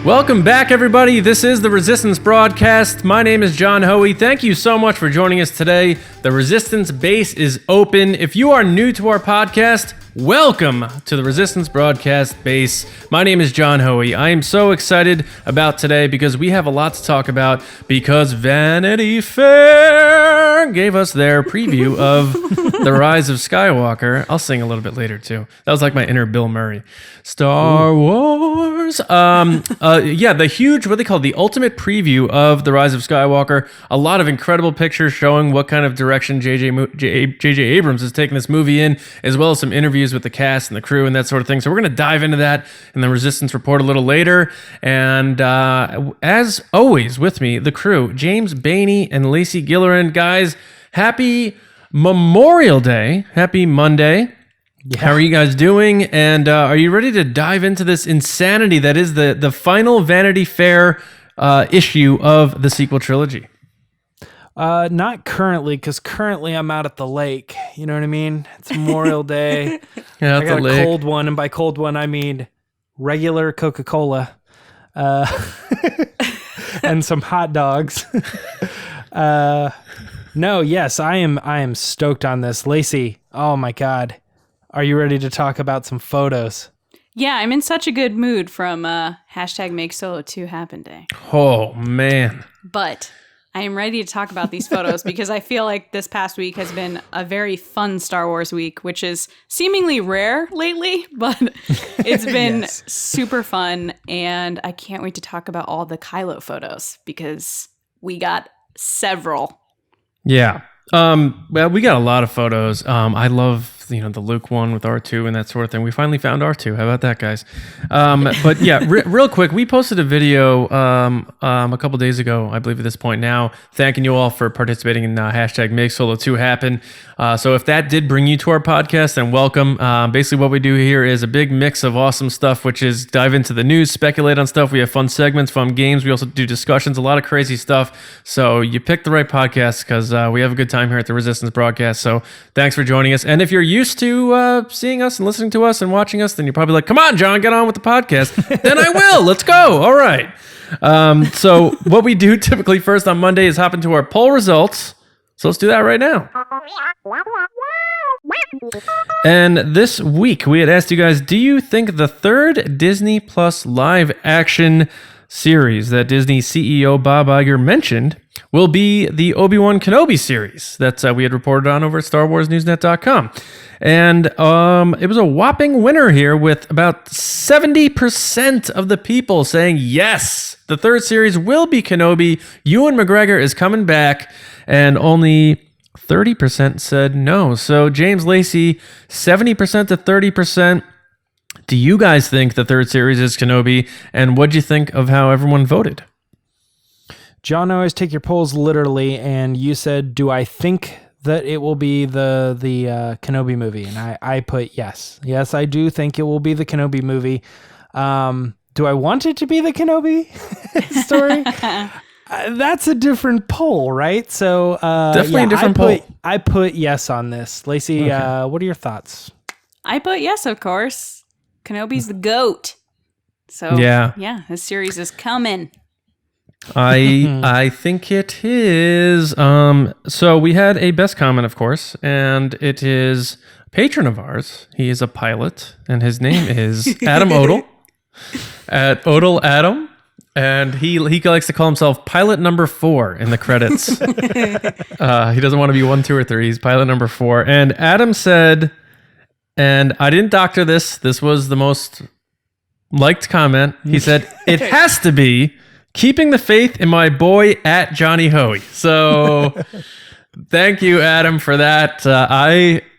Welcome back, everybody. This is the Resistance Broadcast. My name is John Howe. Thank you so much for joining us today. The Resistance base is open. If you are new to our podcast, welcome to the Resistance Broadcast base. My name is John Howe. I am so excited about today because we have a lot to talk about because Vanity Fair gave us their preview of The Rise of Skywalker. I'll sing a little bit later, too. That was like my inner Bill Murray. Star Wars. The huge, what they call the ultimate preview of The Rise of Skywalker. A lot of incredible pictures showing what kind of direction J.J. Abrams is taking this movie in, as well as some interviews with the cast and the crew and that sort of thing. So we're going to dive into that in the Resistance Report a little later. And as always, with me, the crew, James Bainey and Lacey Gillerin. Guys, happy Memorial Day. Happy Monday. Yeah. How are you guys doing? And are you ready to dive into this insanity that is the final Vanity Fair issue of the sequel trilogy? Not currently, because currently I'm out at the lake. You know what I mean? It's Memorial Day. Yeah, I got a cold one, and by cold one I mean regular Coca-Cola, and some hot dogs. I am stoked on this. Lacey, oh my God. Are you ready to talk about some photos? Yeah, I'm in such a good mood from hashtag Make Solo 2 Happen Day. Oh, man. But I am ready to talk about these photos because I feel like this past week has been a very fun Star Wars week, which is seemingly rare lately, but it's been super fun. And I can't wait to talk about all the Kylo photos because we got several. Yeah. Well, we got a lot of photos. I love, the Luke one with R2 and that sort of thing. We finally found R2. How about that, guys? But yeah, real quick, we posted a video a couple days ago, I believe at this point now, thanking you all for participating in hashtag Make Solo 2 Happen. So if that did bring you to our podcast, then welcome. Basically what we do here is a big mix of awesome stuff, which is dive into the news, speculate on stuff. We have fun segments, fun games. We also do discussions, a lot of crazy stuff. So you picked the right podcast because we have a good time here at the Resistance Broadcast. So thanks for joining us. And if you're used to seeing us and listening to us and watching us, then you're probably like, come on, John, get on with the podcast. Then I will. Let's go. All right. So what we do typically first on Monday is hop into our poll results. So let's do that right now. And this week we had asked you guys, do you think the third Disney Plus live action series that Disney CEO Bob Iger mentioned will be the Obi-Wan Kenobi series that we had reported on over at StarWarsNewsNet.com. And it was a whopping winner here with about 70% of the people saying yes, the third series will be Kenobi. Ewan McGregor is coming back, and only 30% said no. So James, Lacey, 70% to 30%. Do you guys think the third series is Kenobi? And what'd you think of how everyone voted? John, I always take your polls literally, and you said, do I think that it will be the Kenobi movie? And I put yes. Yes, I do think it will be the Kenobi movie. Do I want it to be the Kenobi story? That's a different poll, right? So definitely a different poll. I put yes on this. Lacey, okay. What are your thoughts? I put yes, of course. Kenobi's the GOAT. So yeah, this series is coming. I think it is. So we had a best comment, of course, and it is a patron of ours. He is a pilot, and his name is Adam Odle at Odle Adam, and he likes to call himself pilot number 4 in the credits. He doesn't want to be 1, 2, or 3. He's pilot number 4. And Adam said, and I didn't doctor this. This was the most liked comment. He said, it has to be keeping the faith in my boy at Johnny Howie. So thank you, Adam, for that.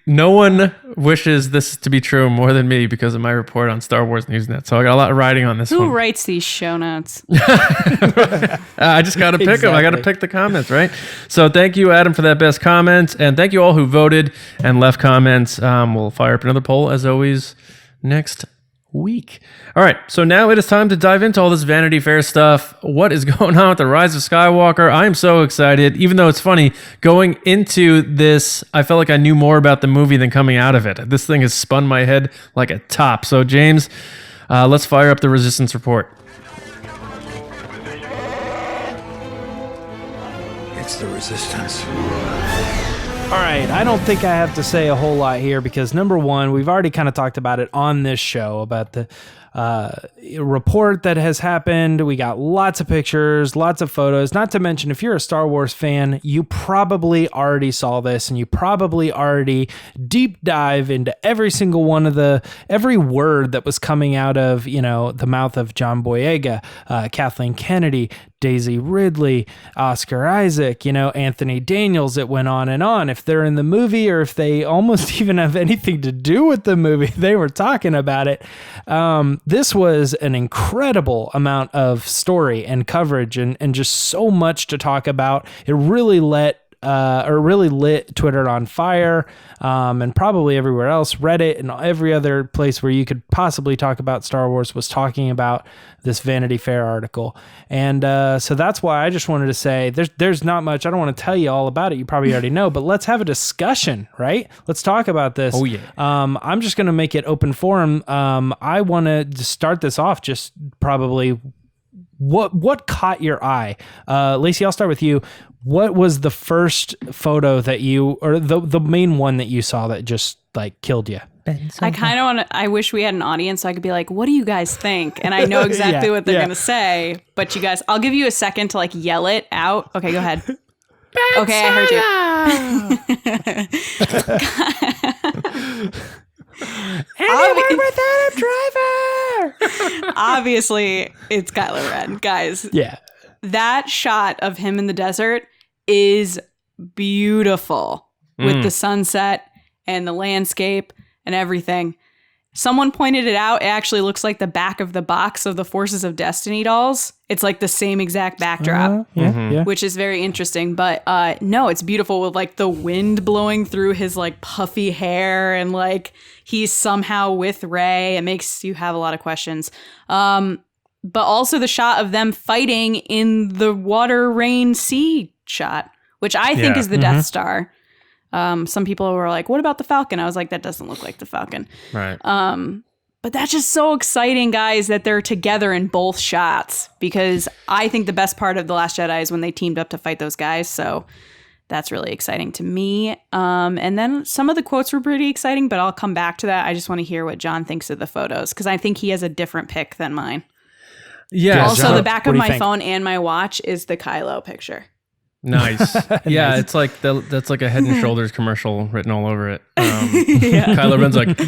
No one wishes this to be true more than me because of my report on Star Wars Newsnet. So I got a lot of writing on this one. Who writes these show notes? I just got to pick them. I got to pick the comments, right? So thank you, Adam, for that best comment. And thank you all who voted and left comments. We'll fire up another poll, as always, next week. All right, so now it is time to dive into all this Vanity Fair stuff. What is going on with The Rise of Skywalker? I'm so excited. Even though it's funny, going into this, I felt like I knew more about the movie than coming out of it. This thing has spun my head like a top. So James, let's fire up the Resistance Report. It's the Resistance. All right, I don't think I have to say a whole lot here because number one, we've already kind of talked about it on this show about the report that has happened. We got lots of pictures, lots of photos. Not to mention, if you're a Star Wars fan, you probably already saw this and you probably already deep dive into every single one of every word that was coming out of, the mouth of John Boyega, Kathleen Kennedy, Daisy Ridley, Oscar Isaac, Anthony Daniels. It went on and on. If they're in the movie or if they almost even have anything to do with the movie, they were talking about it. This was an incredible amount of story and coverage and just so much to talk about. It really lit Twitter on fire, and probably everywhere else. Reddit and every other place where you could possibly talk about Star Wars was talking about this Vanity Fair article. And so that's why I just wanted to say there's not much. I don't want to tell you all about it. You probably already know, but let's have a discussion, right? Let's talk about this. Oh, yeah. I'm just going to make it open forum. I want to start this off just probably what caught your eye? Lacey, I'll start with you. What was the first photo that or the main one that you saw that just like killed you? I kind of I wish we had an audience so I could be like, what do you guys think? And I know exactly what they're going to say, but you guys, I'll give you a second to like yell it out. Okay, go ahead. Okay, I heard you. Anyone without a driver! Obviously, it's Kylo Ren, guys. Yeah. That shot of him in the desert is beautiful with the sunset and the landscape and everything. Someone pointed it out. It actually looks like the back of the box of the Forces of Destiny dolls. It's like the same exact backdrop, which is very interesting. But no, it's beautiful with like the wind blowing through his like puffy hair and like he's somehow with Rey. It makes you have a lot of questions. But also the shot of them fighting in the water, rain, sea shot, which I think is the Death Star. Some people were like, what about the Falcon? I was like, that doesn't look like the Falcon. Right. But that's just so exciting, guys, that they're together in both shots, because I think the best part of The Last Jedi is when they teamed up to fight those guys. So that's really exciting to me. And then some of the quotes were pretty exciting, but I'll come back to that. I just want to hear what John thinks of the photos, because I think he has a different pick than mine. Yeah. Also, John, the back what of do you my think? phone and my watch is the Kylo picture. Nice. Yeah, Nice. it's like that's like a Head and Shoulders commercial written all over it. Kylo Ren's like,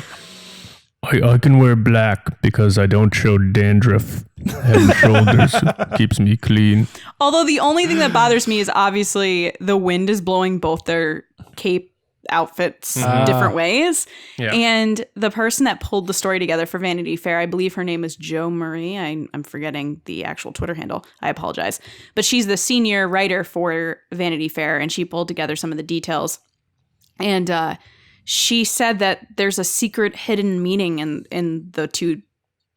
I can wear black because I don't show dandruff. Head and Shoulders keeps me clean. Although the only thing that bothers me is obviously the wind is blowing both their cape outfits different ways. Yeah. And the person that pulled the story together for Vanity Fair, I believe her name is Jo Marie. I'm forgetting the actual Twitter handle. I apologize. But she's the senior writer for Vanity Fair, and she pulled together some of the details. And she said that there's a secret hidden meaning in the two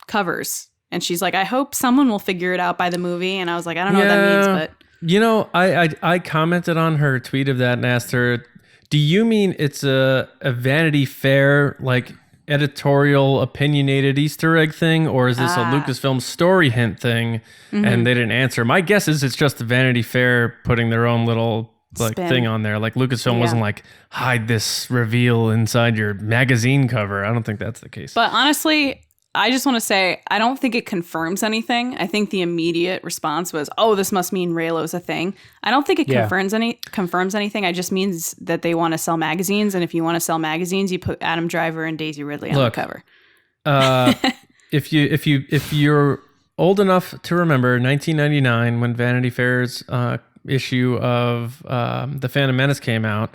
covers. And she's like, I hope someone will figure it out by the movie. And I was like, I don't know what that means, but... You know, I commented on her tweet of that and asked her, do you mean it's a Vanity Fair, like, editorial, opinionated Easter egg thing? Or is this a Lucasfilm story hint thing? And they didn't answer. My guess is it's just the Vanity Fair putting their own little, like, Spin. thing on there. Like, Lucasfilm wasn't like, hide this reveal inside your magazine cover. I don't think that's the case. But honestly, I just want to say, I don't think it confirms anything. I think the immediate response was, oh, this must mean Reylo's a thing. I don't think it confirms anything. It just means that they want to sell magazines. And if you want to sell magazines, you put Adam Driver and Daisy Ridley on the cover. If you're old enough to remember 1999 when Vanity Fair's issue of The Phantom Menace came out,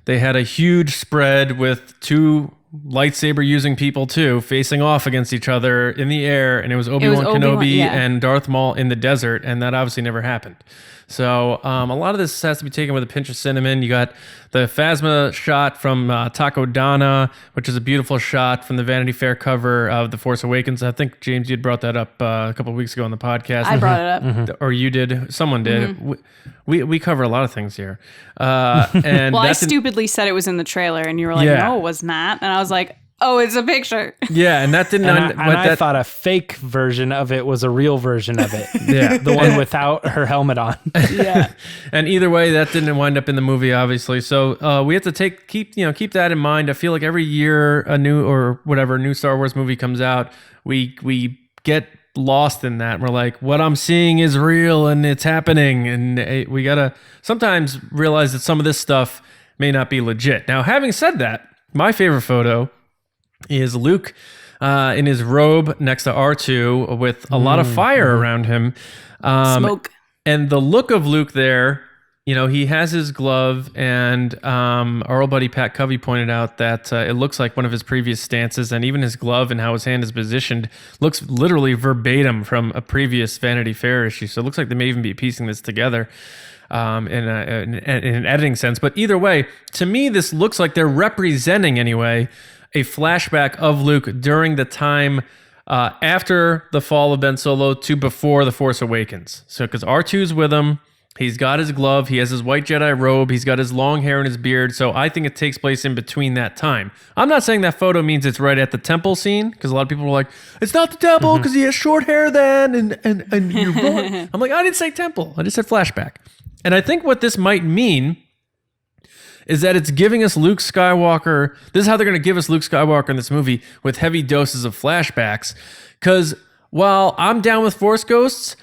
they had a huge spread with two lightsaber using people too, facing off against each other in the air, and it was Obi-Wan Kenobi and Darth Maul in the desert, and that obviously never happened. So a lot of this has to be taken with a pinch of cinnamon. You got the Phasma shot from Takodana, which is a beautiful shot from the Vanity Fair cover of The Force Awakens. I think, James, you'd brought that up a couple of weeks ago on the podcast. I brought it up. Or you did. Someone did. We cover a lot of things here. And well, I stupidly said it was in the trailer, and you were like, no, it was not. And I was like, oh, it's a picture. Yeah, and that didn't. I thought a fake version of it was a real version of it. Yeah, the one without her helmet on. Yeah. And either way, that didn't wind up in the movie, obviously. So we have to keep that in mind. I feel like every year a new Star Wars movie comes out, we get lost in that. We're like, what I'm seeing is real and it's happening, and we gotta sometimes realize that some of this stuff may not be legit. Now, having said that, my favorite photo is Luke in his robe next to R2 with a lot of fire around him. Smoke. And the look of Luke there, he has his glove, and our old buddy Pat Covey pointed out that it looks like one of his previous stances, and even his glove and how his hand is positioned looks literally verbatim from a previous Vanity Fair issue. So it looks like they may even be piecing this together in an editing sense. But either way, to me, this looks like they're representing, anyway, a flashback of Luke during the time after the fall of Ben Solo to before The Force Awakens. So because R2's with him, he's got his glove, he has his white Jedi robe, he's got his long hair and his beard, so I think it takes place in between that time. I'm not saying that photo means it's right at the temple scene, because a lot of people were like, it's not the temple because he has short hair then, and you're wrong. I'm like, I didn't say temple, I just said flashback. And I think what this might mean is that it's giving us Luke Skywalker, this is how they're going to give us Luke Skywalker in this movie, with heavy doses of flashbacks, because while I'm down with Force Ghost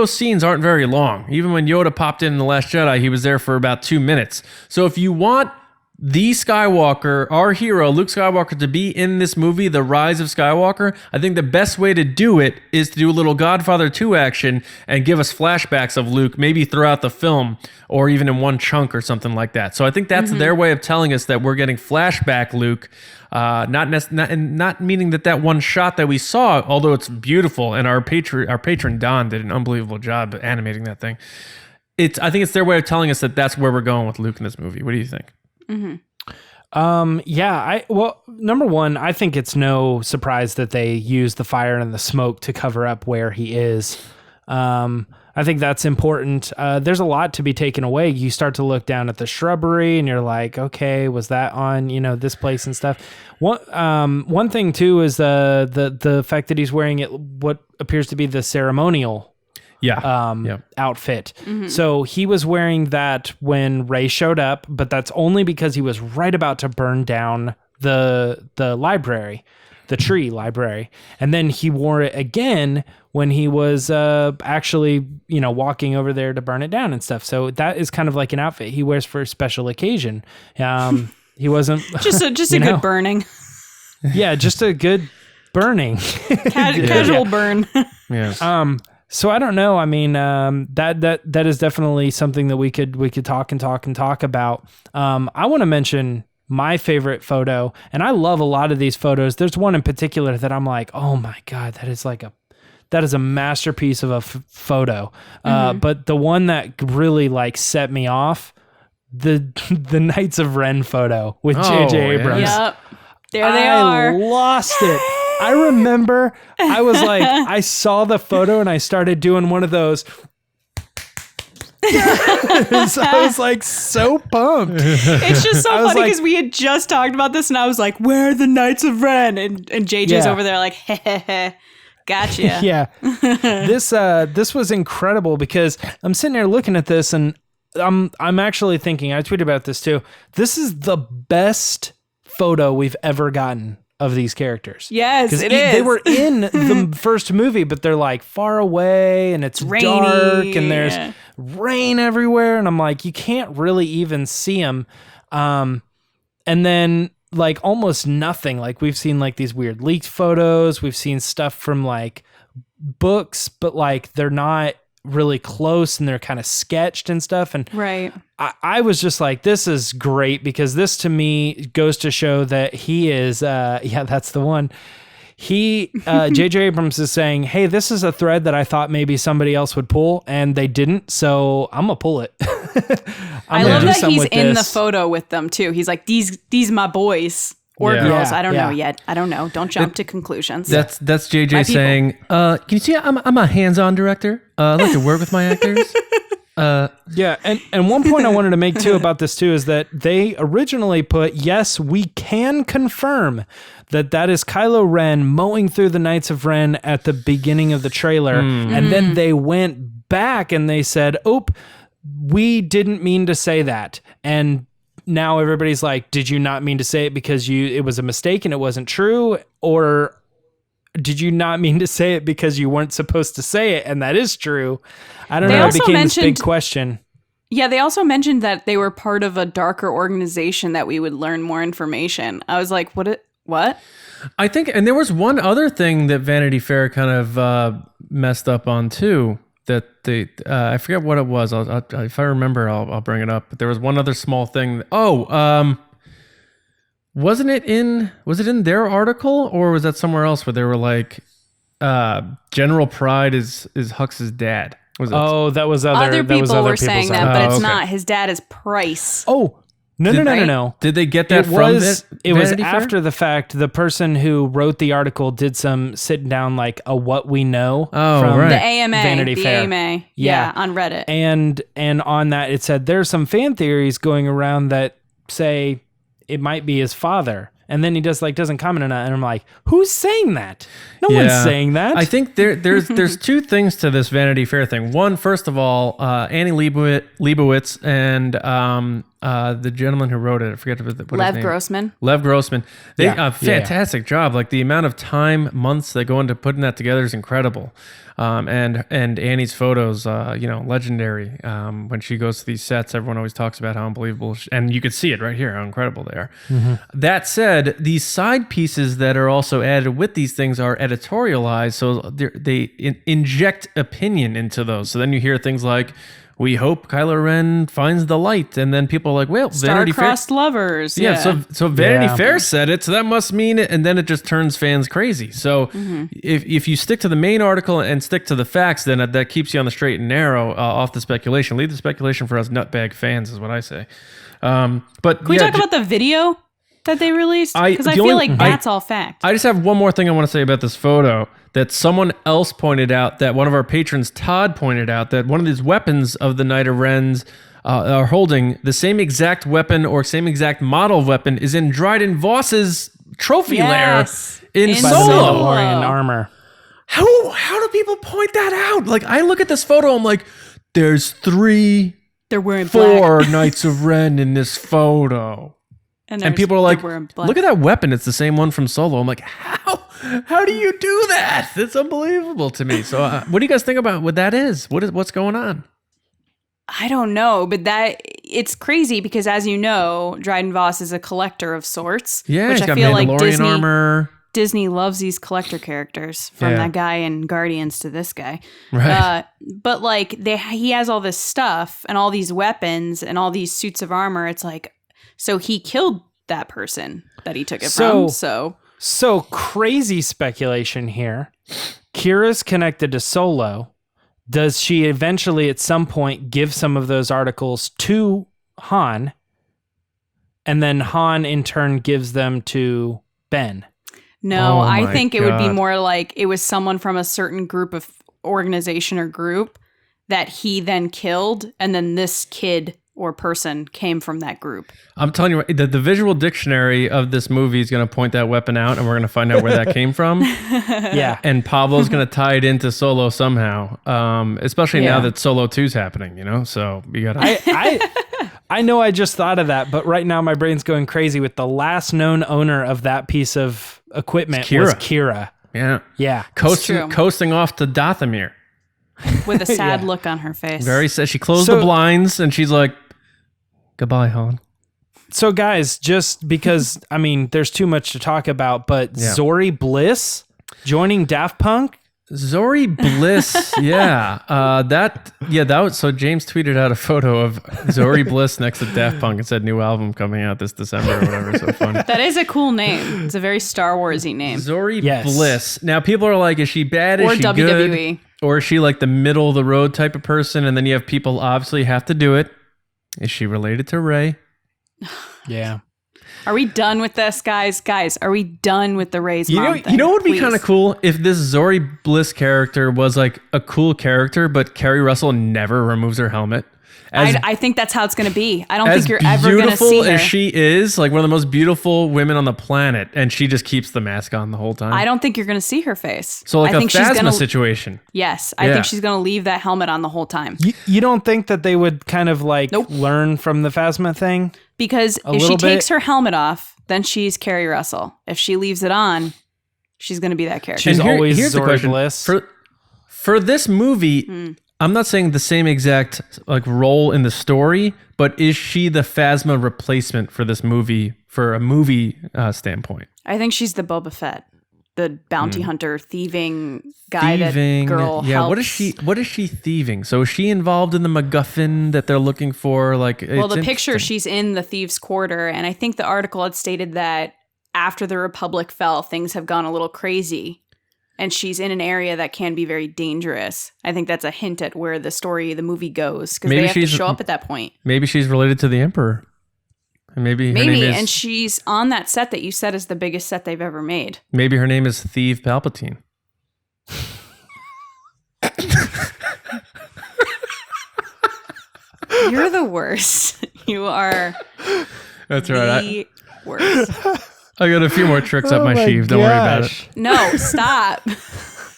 scenes aren't very long. Even when Yoda popped in The Last Jedi, he was there for about 2 minutes. So if you want the Skywalker, our hero, Luke Skywalker, to be in this movie, The Rise of Skywalker, I think the best way to do it is to do a little Godfather 2 action and give us flashbacks of Luke, maybe throughout the film, or even in one chunk or something like that. So I think that's their way of telling us that we're getting flashback Luke, not meaning that one shot that we saw, although it's beautiful, and our patron Don did an unbelievable job animating that thing. I think it's their way of telling us that that's where we're going with Luke in this movie. What do you think? Well, number one, I think it's no surprise that they use the fire and the smoke to cover up where he is. I think that's important. There's a lot to be taken away. You start to look down at the shrubbery and you're like, okay, was that on, this place and stuff? One thing too is the fact that he's wearing what appears to be the ceremonial outfit. So he was wearing that when Rey showed up, but that's only because he was right about to burn down the library, the tree library. And then he wore it again when he was actually, walking over there to burn it down and stuff. So that is kind of like an outfit he wears for a special occasion. He wasn't just a good burning. Yeah, just a good burning. Casual burn. Yeah. So I don't know. I mean, that is definitely something that we could talk about. I want to mention my favorite photo, and I love a lot of these photos. There's one in particular that I'm like, oh my God, that is a masterpiece of a photo. But the one that really set me off, the Knights of Ren photo with J.J. Abrams. Yep. There they are. I lost it. I remember I was like, I saw the photo and I started doing one of those. So I was like so pumped. It's just so funny because we had just talked about this and I was like, where are the Knights of Ren? And JJ's over there like, heh, gotcha. Yeah. This was incredible because I'm sitting there looking at this and I'm actually thinking, I tweeted about this too. This is the best photo we've ever gotten of these characters. Yes, it is. They were in the first movie, but they're far away and it's rainy, dark and there's rain everywhere. And I'm like, you can't really even see them. And then almost nothing. We've seen these weird leaked photos. We've seen stuff from books, but they're not really close and they're kind of sketched and stuff. And right. I was just like, this is great because this to me goes to show that he is, that's the one. J.J. Abrams is saying, hey, this is a thread that I thought maybe somebody else would pull and they didn't. So I'm going to pull it. I love that he's in the photo with them too. He's like, these my boys. Or girls, I don't know yet. I don't know. Don't jump to conclusions. That's JJ saying, can you see I'm a hands-on director. I like to work with my actors. Yeah, and one point I wanted to make too about this too is that they originally put, yes, we can confirm that is Kylo Ren mowing through the Knights of Ren at the beginning of the trailer, and then they went back and they said, "Oop, we didn't mean to say that," and now everybody's like, "Did you not mean to say it because it was a mistake and it wasn't true, or did you not mean to say it because you weren't supposed to say it and that is true?" I don't know. It became this big question. Yeah, they also mentioned that they were part of a darker organization that we would learn more information. I was like, what? I think, and there was one other thing that Vanity Fair kind of messed up on too. That they, I forget what it was. If I remember, I'll bring it up. But there was one other small thing. Was it in their article, or was that somewhere else where they were like, General Pride is Hux's dad? That was other people were saying that, but it's not. His dad is Price. Oh, no. Did they get that It was after the fact. The person who wrote the article did some sitting down, like a what we know from the AMA, Vanity Fair. AMA, yeah, on Reddit. And on that it said there's some fan theories going around that say it might be his father. And then he doesn't comment on that, and I'm like, who's saying that? No one's saying that. I think there's two things to this Vanity Fair thing. One, first of all, Annie Leibovitz and the gentleman who wrote it, I forget what his name. Grossman. Lev Grossman. They fantastic job. Like the amount of time, months they go into putting that together is incredible. And Annie's photos, legendary. When she goes to these sets, everyone always talks about how unbelievable, and you could see it right here, how incredible they are. Mm-hmm. That said, these side pieces that are also added with these things are editorialized, so they inject opinion into those. So then you hear things like, "We hope Kylo Ren finds the light," and then people are like, "Well, Vanity Fair star-crossed lovers." Yeah, so Vanity Fair said it, so that must mean it, and then it just turns fans crazy. So if you stick to the main article and stick to the facts, then that keeps you on the straight and narrow off the speculation. Leave the speculation for us nutbag fans, is what I say. But can we talk about the video that they released? Because I feel like that's all fact. I just have one more thing I want to say about this photo. That someone else pointed out, that one of our patrons, Todd, pointed out that one of these weapons of the Knight of Rens are holding the same exact weapon or same exact model of weapon is in Dryden Voss's trophy lair in Solo. Mandalorian armor. How do people point that out? Like, I look at this photo, I'm like, there's They're wearing four Knights of Ren in this photo. And people are like, look at that weapon. It's the same one from Solo. I'm like, how do you do that? It's unbelievable to me. So what do you guys think about what that is? What's going on? I don't know, but it's crazy because, as you know, Dryden Voss is a collector of sorts. Yeah, which he's I got feel Mandalorian like armor. Disney loves these collector characters, from that guy in Guardians to this guy. Right. But like he has all this stuff and all these weapons and all these suits of armor. It's like, so he killed that person that he took it from. So crazy speculation here. Kira's connected to Solo. Does she eventually at some point give some of those articles to Han? And then Han in turn gives them to Ben? No, I think it would be more like it was someone from a certain group of organization or group that he then killed. And then this kid or person came from that group. I'm telling you, the visual dictionary of this movie is going to point that weapon out, and we're going to find out where that came from. Yeah. And Pablo's going to tie it into Solo somehow, especially now that Solo 2's happening, So we got to... I know I just thought of that, but right now my brain's going crazy with the last known owner of that piece of equipment was Kira. Yeah. Yeah. Coasting off to Dathomir. With a sad look on her face. Very sad. She closed the blinds, and she's like, "Goodbye, Han." So guys, just because, there's too much to talk about, but Zori Bliss joining Daft Punk? Zori Bliss, that was, so James tweeted out a photo of Zori Bliss next to Daft Punk and said new album coming out this December or whatever. So fun. That is a cool name. It's a very Star Wars-y name. Zori Bliss. Now people are like, is she bad? Is she WWE. Good? Or is she like the middle of the road type of person? And then you have people obviously have to do it. Is she related to Rey? Yeah. Are we done with this, guys? Guys, are we done with the Rey's mom thing? You know what would be Please. kind of cool if this Zori Bliss character was like a cool character, but Kerry Russell never removes her helmet. I think that's how it's going to be. I don't think you're ever going to see beautiful her. as she is, like one of the most beautiful women on the planet, and she just keeps the mask on the whole time. I don't think you're going to see her face. So like I a think she's Phasma gonna, situation. Yes, I think she's going to leave that helmet on the whole time. You don't think that they would kind of like learn from the Phasma thing? Because if she takes her helmet off, then she's Kerry Russell. If she leaves it on, she's going to be that character. She's always here's the Zori question. Bliss. For this movie, I'm not saying the same exact like role in the story, but is she the Phasma replacement for this movie, for a movie standpoint? I think she's the Boba Fett, the bounty hunter, thieving guy that girl helps. What is she thieving? So is she involved in the MacGuffin that they're looking for? Like, well, the picture, she's in the thieves' quarter, and I think the article had stated that after the Republic fell, things have gone a little crazy. And she's in an area that can be very dangerous. I think that's a hint at where the movie goes, because they have to show up at that point. Maybe she's related to the Emperor. And maybe, and she's on that set that you said is the biggest set they've ever made. Maybe her name is Thieve Palpatine. You're the worst. You are. That's right. The worst. I got a few more tricks up my sheath. Don't worry about it. No, stop.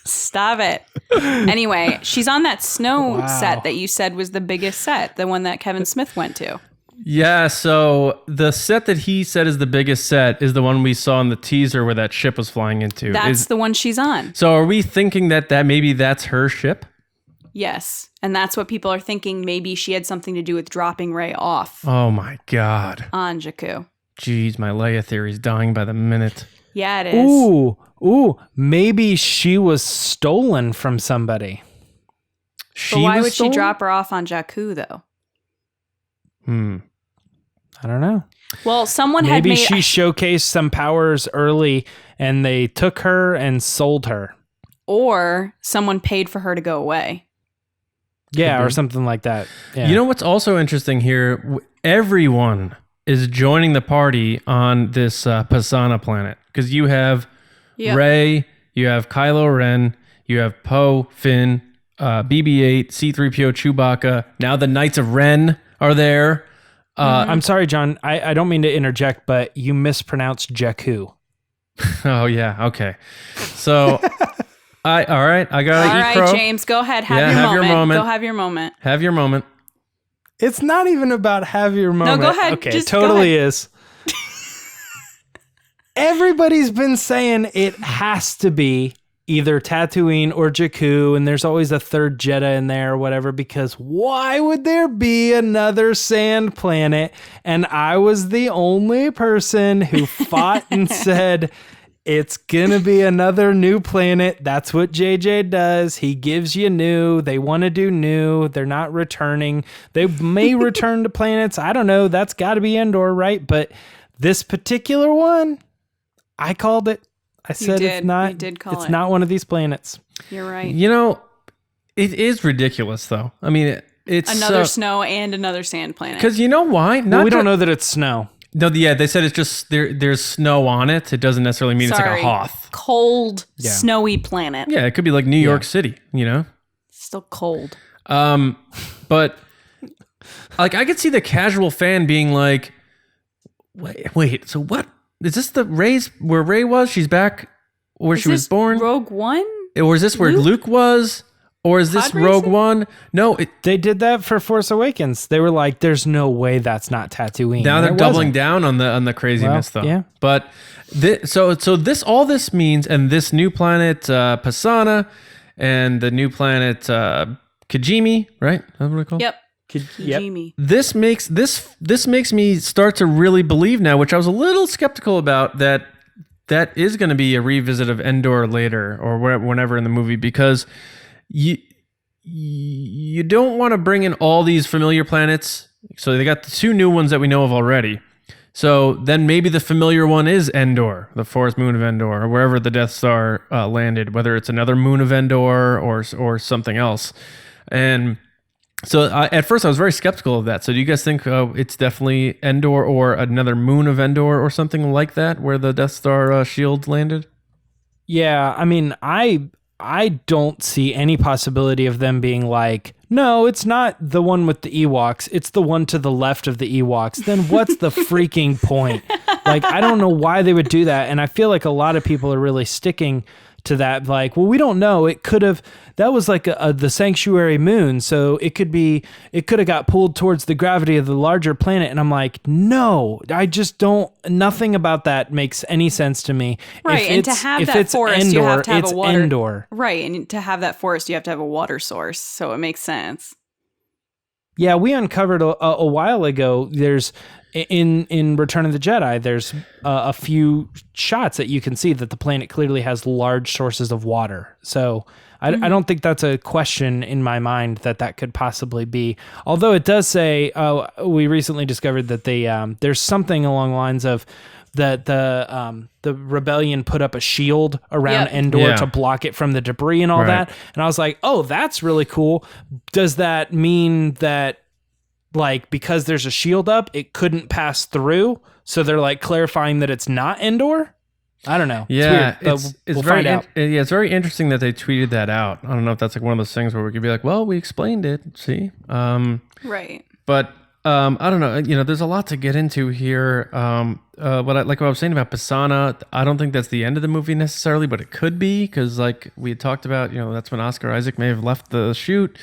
Stop it. Anyway, she's on that snow set that you said was the biggest set, the one that Kevin Smith went to. Yeah, so the set that he said is the biggest set is the one we saw in the teaser where that ship was flying into. That's the one she's on. So are we thinking that maybe that's her ship? Yes. And that's what people are thinking. Maybe she had something to do with dropping Rey off. Oh my God. On Jakku. Jeez, my Leia theory's dying by the minute. Yeah, it is. Ooh, maybe she was stolen from somebody. But why would she drop her off on Jakku, though? I don't know. Well, someone had made... Maybe she showcased some powers early, and they took her and sold her. Or someone paid for her to go away. Yeah, or something like that. Yeah. You know what's also interesting here? Everyone is joining the party on this Pasaana planet. Because you have Rey, you have Kylo Ren, you have Poe, Finn, BB-8, C-3PO, Chewbacca. Now the Knights of Ren are there. I'm sorry, John. I don't mean to interject, but you mispronounced Jakku. Oh, yeah. Okay. So, all right. I got to eat crow. All right, James. Go ahead. Have your moment. Go have your moment. Have your moment. It's not even about have your moment. No, go ahead. Okay, it totally is. Everybody's been saying it has to be either Tatooine or Jakku, and there's always a third Jedha in there or whatever, because why would there be another sand planet? And I was the only person who fought and said, it's gonna be another new planet. That's what JJ does. He gives you new. They want to do new. They're not returning. They may return to planets. I don't know. That's got to be Endor, right? But this particular one, I called it. I said it's not. You did call it's not one of these planets. You're right. You know, it is ridiculous, though. I mean, it's another snow and another sand planet. Because you know why? We don't know that it's snow. No, yeah, they said it's just there's sno on it. It doesn't necessarily mean it's like a Hoth. Cold, snowy planet. Yeah, it could be like New York City, you know? Still cold. But like I could see the casual fan being like, wait, so what? Is this the where Rey was? She's back where she was born? Rogue One? Or is this where Luke was? Or is this Rogue One? No, they did that for Force Awakens. They were like, "There's no way that's not Tatooine." Now they're doubling down on the craziness, though. Yeah, but so all this means, and this new planet Pasaana, and the new planet Kijimi, right? That's what I call it? Yep. Kijimi. This makes me start to really believe now, which I was a little skeptical about, that is going to be a revisit of Endor later or whenever in the movie, because you don't want to bring in all these familiar planets. So they got the two new ones that we know of already. So then maybe the familiar one is Endor, the forest moon of Endor, or wherever the Death Star landed, whether it's another moon of Endor or something else. And So at first I was very skeptical of that. So do you guys think it's definitely Endor or another moon of Endor or something like that where the Death Star shield landed? Yeah, I mean, I don't see any possibility of them being like, no, it's not the one with the Ewoks. It's the one to the left of the Ewoks. Then what's the freaking point? Like, I don't know why they would do that. And I feel like a lot of people are really sticking to that. Like, well, we don't know. It could have, that was like the sanctuary moon. So it could have got pulled towards the gravity of the larger planet. And I'm like, no, I just don't, nothing about that makes any sense to me. Right. And to have that forest, Endor, you have to have a water. Endor. Right. And to have that forest, you have to have a water source. So it makes sense. Yeah, we uncovered a while ago. There's in Return of the Jedi. There's a few shots that you can see that the planet clearly has large sources of water. So I don't think that's a question in my mind that could possibly be. Although it does say we recently discovered that there's something along the lines of that the rebellion put up a shield around Endor to block it from the debris and all that. And I was like, oh, that's really cool. Does that mean that, like, because there's a shield up, it couldn't pass through? So they're like clarifying that it's not Endor? I don't know. Yeah, it's weird, it's we'll very find out. It's very interesting that they tweeted that out. I don't know if that's like one of those things where we could be like, well, we explained it. See, right. But I don't know. There's a lot to get into here. What I was saying about Pisana, I don't think that's the end of the movie necessarily, but it could be because, like we had talked about, that's when Oscar Isaac may have left the shoot.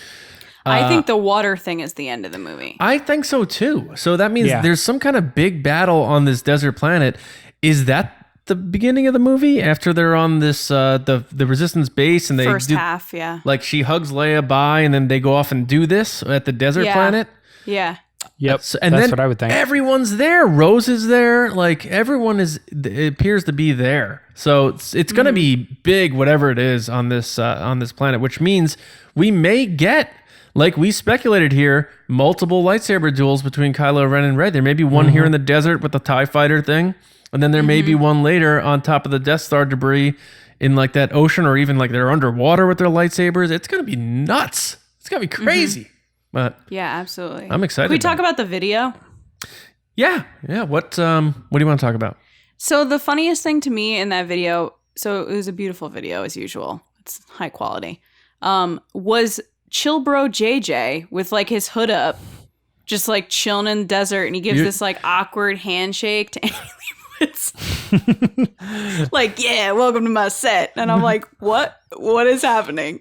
I think the water thing is the end of the movie. I think so too. So that means there's some kind of big battle on this desert planet. Is that the beginning of the movie after they're on this the Resistance base and they first half, yeah. Like she hugs Leia bye and then they go off and do this at the desert planet? Yeah. Yep, and that's then what I would think. Everyone's there. Rose is there. Like everyone it appears to be there. So it's going to be big, whatever it is on this planet, which means we may get, like we speculated here, multiple lightsaber duels between Kylo Ren and Rey. There may be one here in the desert with the TIE fighter thing, and then there may be one later on top of the Death Star debris in like that ocean, or even like they're underwater with their lightsabers. It's going to be nuts. It's going to be crazy. But yeah, absolutely. I'm excited. Can we talk about the video? Yeah. What do you want to talk about? So the funniest thing to me in that video, so it was a beautiful video as usual. It's high quality. Was Chill Bro JJ with like his hood up, just like chilling in the desert, and he gives this like awkward handshake to like, yeah, welcome to my set. And I'm like, what is happening?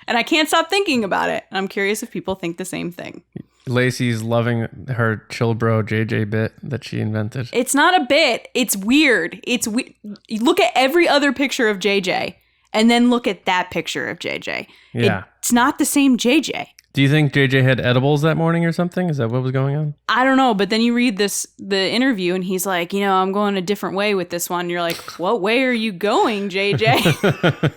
And I can't stop thinking about it. And I'm curious if people think the same thing. Lacey's loving her Chill Bro JJ bit that she invented. It's not a bit. It's weird. Look at every other picture of JJ and then look at that picture of JJ. Yeah. It's not the same JJ. Do you think JJ had edibles that morning or something? Is that what was going on? I don't know, but then you read the interview and he's like, I'm going a different way with this one. And you're like, what way are you going, JJ?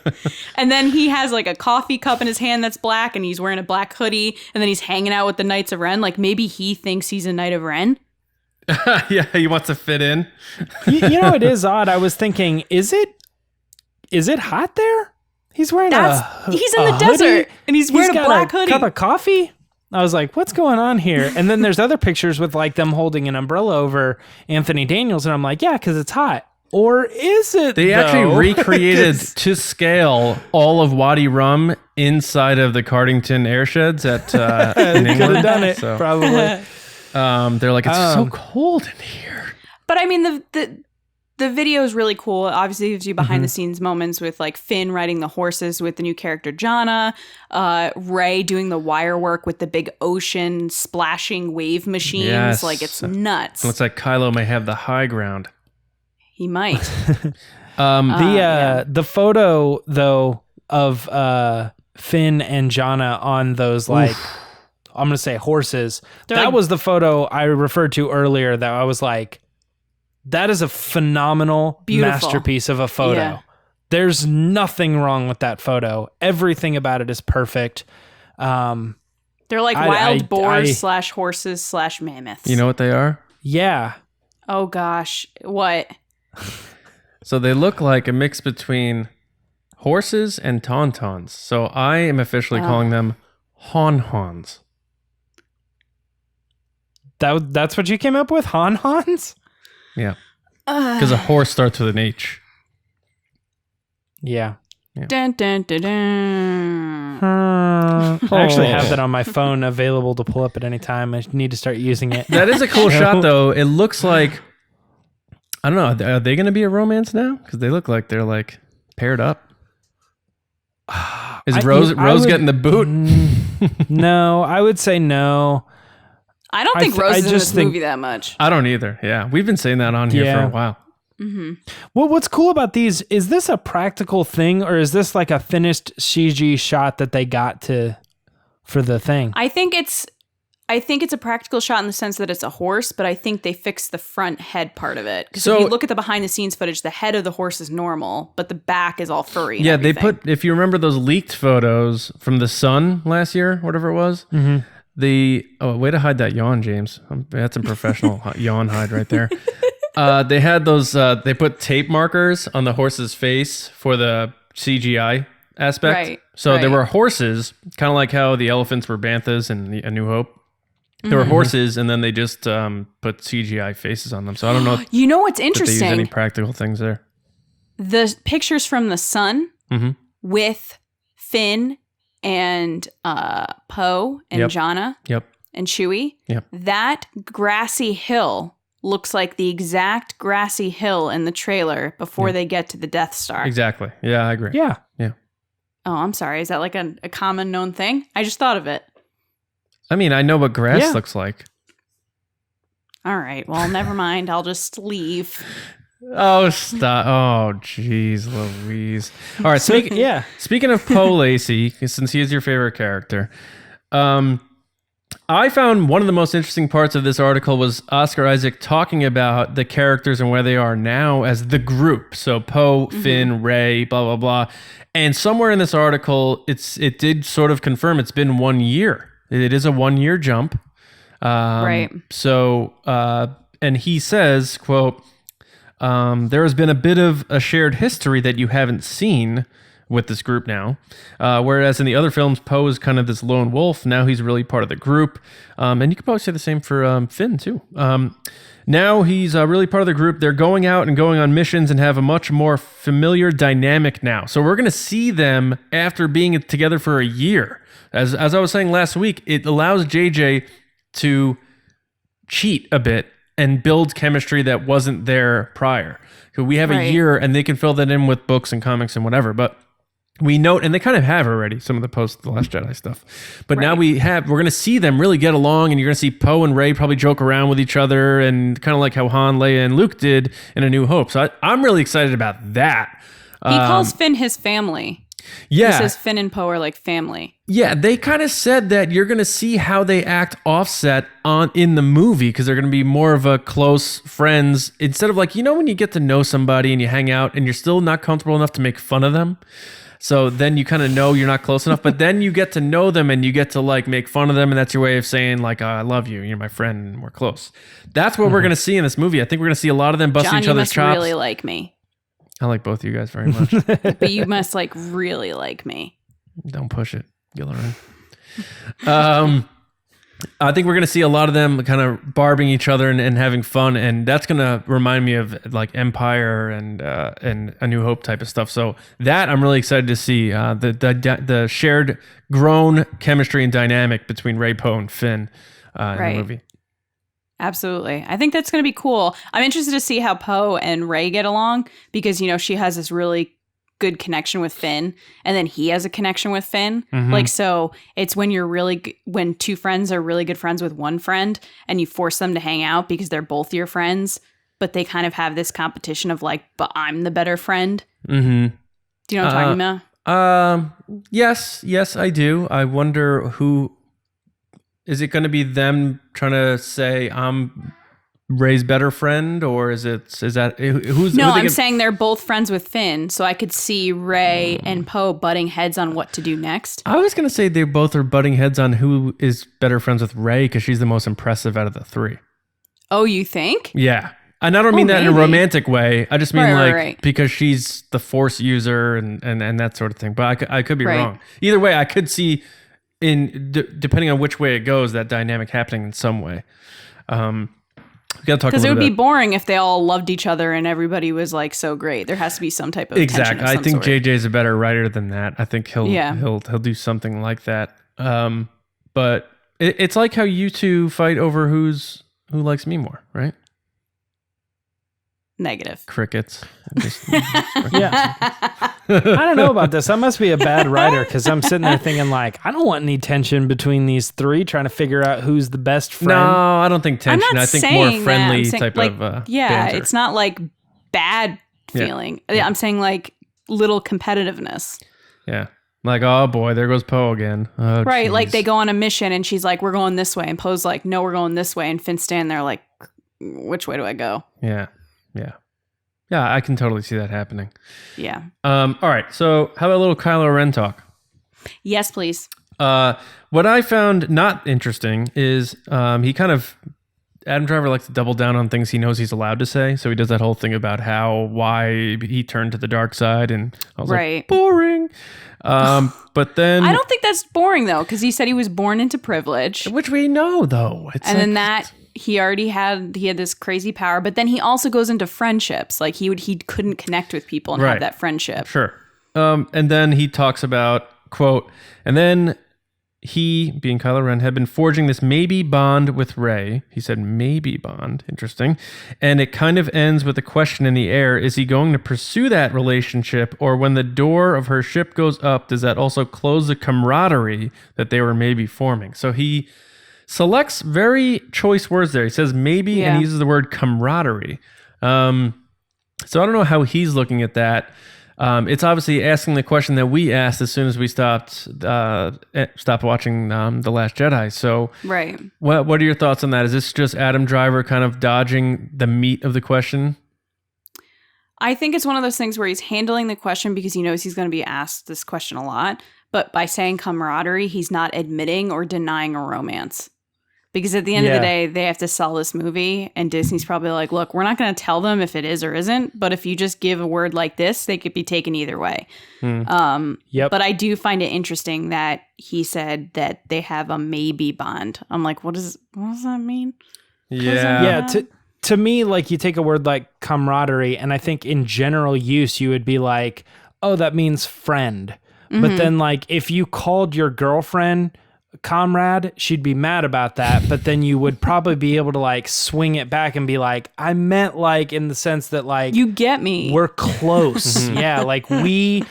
And then he has like a coffee cup in his hand that's black and he's wearing a black hoodie and then he's hanging out with the Knights of Ren. Like maybe he thinks he's a Knight of Ren. Yeah, he wants to fit in. It is odd. I was thinking, is it hot there? He's wearing he's in the desert and he's wearing a black hoodie. Cup of coffee? I was like, what's going on here? And then there's other pictures with like them holding an umbrella over Anthony Daniels. And I'm like, yeah, because it's hot. Or is it? They actually recreated to scale all of Wadi Rum inside of the Cardington air sheds in England. Could have done it, probably. They're like, it's so cold in here. But I mean, the video is really cool. It obviously gives you behind the scenes moments with like Finn riding the horses with the new character Jannah, Rey doing the wire work with the big ocean splashing wave machines. Yes. Like it's nuts. Looks like Kylo may have the high ground. He might. The photo though of Finn and Jannah on those like I'm gonna say horses. That was the photo I referred to earlier. That I was like, that is a phenomenal masterpiece of a photo. Yeah. There's nothing wrong with that photo. Everything about it is perfect. They're like wild boars / horses / mammoths. You know what they are? Yeah. Oh gosh. What? So they look like a mix between horses and tauntauns. So I am officially calling them Hans. That's what you came up with? Hans? Yeah. Because a horse starts with an H. Yeah. Dun, dun, dun, dun. I actually have that on my phone available to pull up at any time. I need to start using it. That is a cool shot, though. It looks like, I don't know, are they going to be a romance now? Because they look like they're like paired up. Is Rose getting the boot? No, I would say no. I don't think Rose is in this movie that much. I don't either. Yeah. We've been saying that on here for a while. Mm-hmm. Well, what's cool about these, is this a practical thing or is this like a finished CG shot that they got for the thing? I think it's a practical shot in the sense that it's a horse, but I think they fixed the front head part of it. Because if you look at the behind the scenes footage, the head of the horse is normal, but the back is all furry. Yeah, they put, if you remember those leaked photos from the Sun last year, whatever it was, way to hide that yawn, James. That's a professional yawn hide right there. They had those, they put tape markers on the horse's face for the CGI aspect. Right. So there were horses, kind of like how the elephants were banthas in A New Hope. There were horses, and then they just put CGI faces on them. So I don't know. You know what's if interesting? they use any practical things there. The pictures from the Sun with Finn and Poe and Jannah and Chewie. Yep. That grassy hill looks like the exact grassy hill in the trailer before they get to the Death Star. Exactly. Yeah, I agree. Yeah. Yeah. Oh, I'm sorry. Is that like a common known thing? I just thought of it. I mean, I know what grass looks like. All right. Well, never mind. I'll just leave. Oh, stop. Oh, jeez, Louise. All right. Speaking of Poe Lacey, since he is your favorite character, I found one of the most interesting parts of this article was Oscar Isaac talking about the characters and where they are now as the group. So Poe, Finn, Rey, blah, blah, blah. And somewhere in this article, it did sort of confirm it's been 1 year. It is a 1 year jump. Right. So, and he says, quote, there has been a bit of a shared history that you haven't seen with this group now. Whereas in the other films, Poe is kind of this lone wolf. Now he's really part of the group. And you could probably say the same for Finn too. Now he's really part of the group. They're going out and going on missions and have a much more familiar dynamic now. So we're going to see them after being together for a year. As I was saying last week, it allows JJ to cheat a bit and build chemistry that wasn't there prior. So we have a year and they can fill that in with books and comics and whatever. But we note, and they kind of have already, some of the post The Last Jedi stuff. But now we're going to see them really get along, and you're going to see Poe and Rey probably joke around with each other, and kind of like how Han, Leia, and Luke did in A New Hope. So I'm really excited about that. He calls Finn his family. Yeah. He says Finn and Poe are like family. Yeah, they kind of said that you're going to see how they act offset in the movie, because they're going to be more of a close friends, instead of like, when you get to know somebody and you hang out and you're still not comfortable enough to make fun of them. So then you kind of know you're not close enough, but then you get to know them and you get to like make fun of them. And that's your way of saying like, I love you. You're my friend and we're close. That's what we're going to see in this movie. I think we're going to see a lot of them busting each other's chops. John, you must really like me. I like both of you guys very much. But you must like really like me. Don't push it, Gillerin. I think we're going to see a lot of them kind of barbing each other and having fun. And that's going to remind me of like Empire and A New Hope type of stuff. So that I'm really excited to see the shared grown chemistry and dynamic between Rey, Poe, and Finn in the movie. Absolutely. I think that's going to be cool. I'm interested to see how Poe and Rey get along, because, she has this really good connection with Finn, and then he has a connection with Finn. Like, so it's when when two friends are really good friends with one friend and you force them to hang out because they're both your friends, but they kind of have this competition of like, but I'm the better friend. Mm-hmm. Do you know what I'm talking about? Yes, I do. I wonder is it going to be them trying to say I'm Rey's better friend, or is that who's? No, I'm saying they're both friends with Finn, so I could see Rey and Poe butting heads on what to do next. I was going to say they both are butting heads on who is better friends with Rey, because she's the most impressive out of the three. Oh, you think? Yeah. And I don't mean that in a romantic way. I just mean right. because she's the Force user and that sort of thing. But I could be wrong. Either way, I could see depending on which way it goes, that dynamic happening in some way. We got to talk because it would be bit. boring if they all loved each other and everybody was like so great. There has to be some type of exactly. tension of some I think sort. JJ's a better writer than that. I think he'll do something like that. But it's like how you two fight over who likes me more, right? Negative. Crickets. Yeah. I don't know about this. I must be a bad writer because I'm sitting there thinking like, I don't want any tension between these three trying to figure out who's the best friend. No, I don't think tension. I'm not I think saying more friendly that. type like, of banter. It's not like bad Yeah. feeling. I'm saying like little competitiveness. Yeah. Like, oh boy, there goes Poe again. Oh, Right, geez. like they go on a mission and she's like, we're going this way. And Poe's like, no, we're going this way. And Finn's standing there like, which way do I go? Yeah. Yeah, I can totally see that happening. Yeah. All right, so how about a little Kylo Ren talk? Yes, please. What I found not interesting is he kind of, Adam Driver likes to double down on things he knows he's allowed to say. So he does that whole thing about why he turned to the dark side. And I was like, boring. But then... I don't think that's boring, though, because he said he was born into privilege. Which we know, though. It's and then that... He had this crazy power, but then he also goes into friendships. Like he couldn't connect with people and have that friendship. Sure. And then he talks about, quote, and then he, being Kylo Ren, had been forging this maybe bond with Rey. He said maybe bond. Interesting. And it kind of ends with a question in the air. Is he going to pursue that relationship, or when the door of her ship goes up, does that also close the camaraderie that they were maybe forming? So he selects very choice words there. He says maybe, and he uses the word camaraderie. So I don't know how he's looking at that. It's obviously asking the question that we asked as soon as we stopped watching The Last Jedi. So right. What are your thoughts on that? Is this just Adam Driver kind of dodging the meat of the question? I think it's one of those things where he's handling the question because he knows he's going to be asked this question a lot. But by saying camaraderie, he's not admitting or denying a romance. Because at the end of the day, they have to sell this movie, and Disney's probably like, look, we're not going to tell them if it is or isn't, but if you just give a word like this, they could be taken either way. But I do find it interesting that he said that they have a maybe bond. I'm like, what does that mean? Yeah. To me, like you take a word like camaraderie, and I think in general use, you would be like, oh, that means friend. Mm-hmm. But then like if you called your girlfriend comrade, she'd be mad about that, but then you would probably be able to like swing it back and be like, I meant like in the sense that like you get me, we're close. Yeah, like we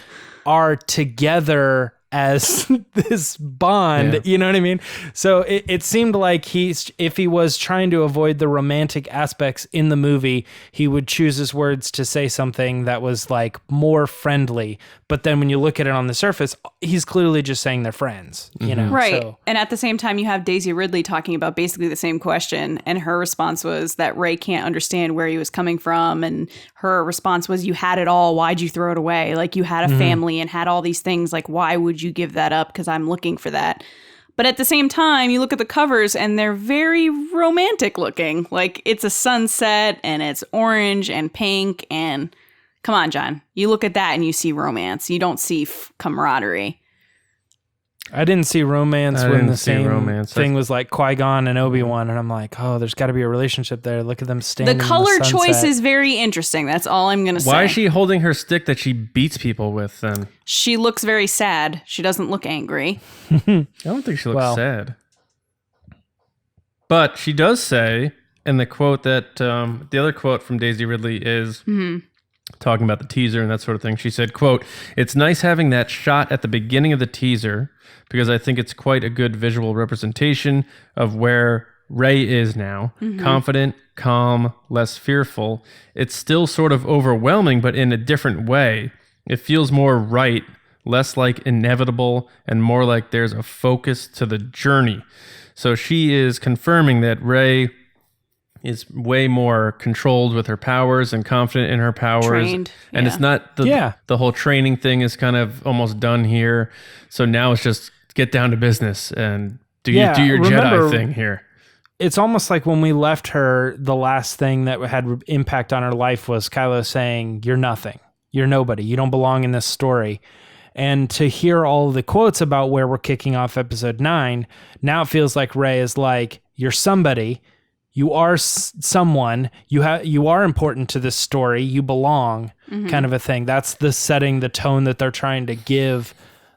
are together as this bond, you know what I mean? So it seemed like if he was trying to avoid the romantic aspects in the movie, he would choose his words to say something that was like more friendly. But then when you look at it on the surface, he's clearly just saying they're friends, you know? Right. So. And at the same time, you have Daisy Ridley talking about basically the same question. And her response was that Rey can't understand where he was coming from. And her response was, you had it all. Why'd you throw it away? Like you had a family and had all these things. Like, why would you give that up? Because I'm looking for that. But at the same time, you look at the covers and they're very romantic looking. Like it's a sunset and it's orange and pink and... Come on, John. You look at that and you see romance. You don't see camaraderie. I didn't see romance when the same thing was like Qui-Gon and Obi-Wan, and I'm like, oh, there's got to be a relationship there. Look at them standing. The color in the sunset. choice is very interesting. That's all I'm going to say. Why is she holding her stick that she beats people with then? She looks very sad. She doesn't look angry. I don't think she looks sad. But she does say, and the quote that, the other quote from Daisy Ridley is... talking about the teaser and that sort of thing. She said, quote, it's nice having that shot at the beginning of the teaser because I think it's quite a good visual representation of where Rey is now. Confident, calm, less fearful. It's still sort of overwhelming, but in a different way. It feels more right, less like inevitable, and more like there's a focus to the journey. So she is confirming that Rey is way more controlled with her powers and confident in her powers. Trained, and it's not the whole training thing is kind of almost done here. So now it's just get down to business and do your Jedi thing here. It's almost like when we left her, the last thing that had impact on her life was Kylo saying, you're nothing. You're nobody. You don't belong in this story. And to hear all the quotes about where we're kicking off episode 9, now it feels like Rey is like, you're somebody, you are someone, you are important to this story, you belong, kind of a thing. That's the setting, the tone that they're trying to give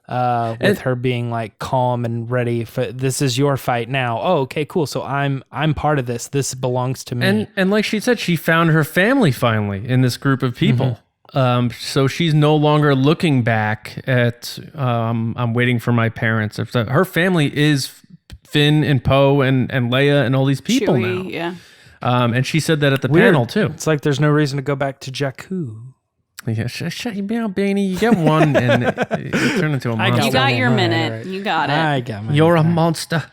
with her being like calm and ready for, this is your fight now. Oh, okay, cool. So I'm part of this. This belongs to me. And like she said, she found her family finally in this group of people. So she's no longer looking back at, I'm waiting for my parents. Her family is Finn and Poe and Leia and all these people Chewie, now. yeah. And she said that at the Weird. panel too. It's like there's no reason to go back to Jakku. Yeah, shut you down, Beanie. You get one and you turn into a monster. You got your minute. Right. You got it. I got my You're a monster.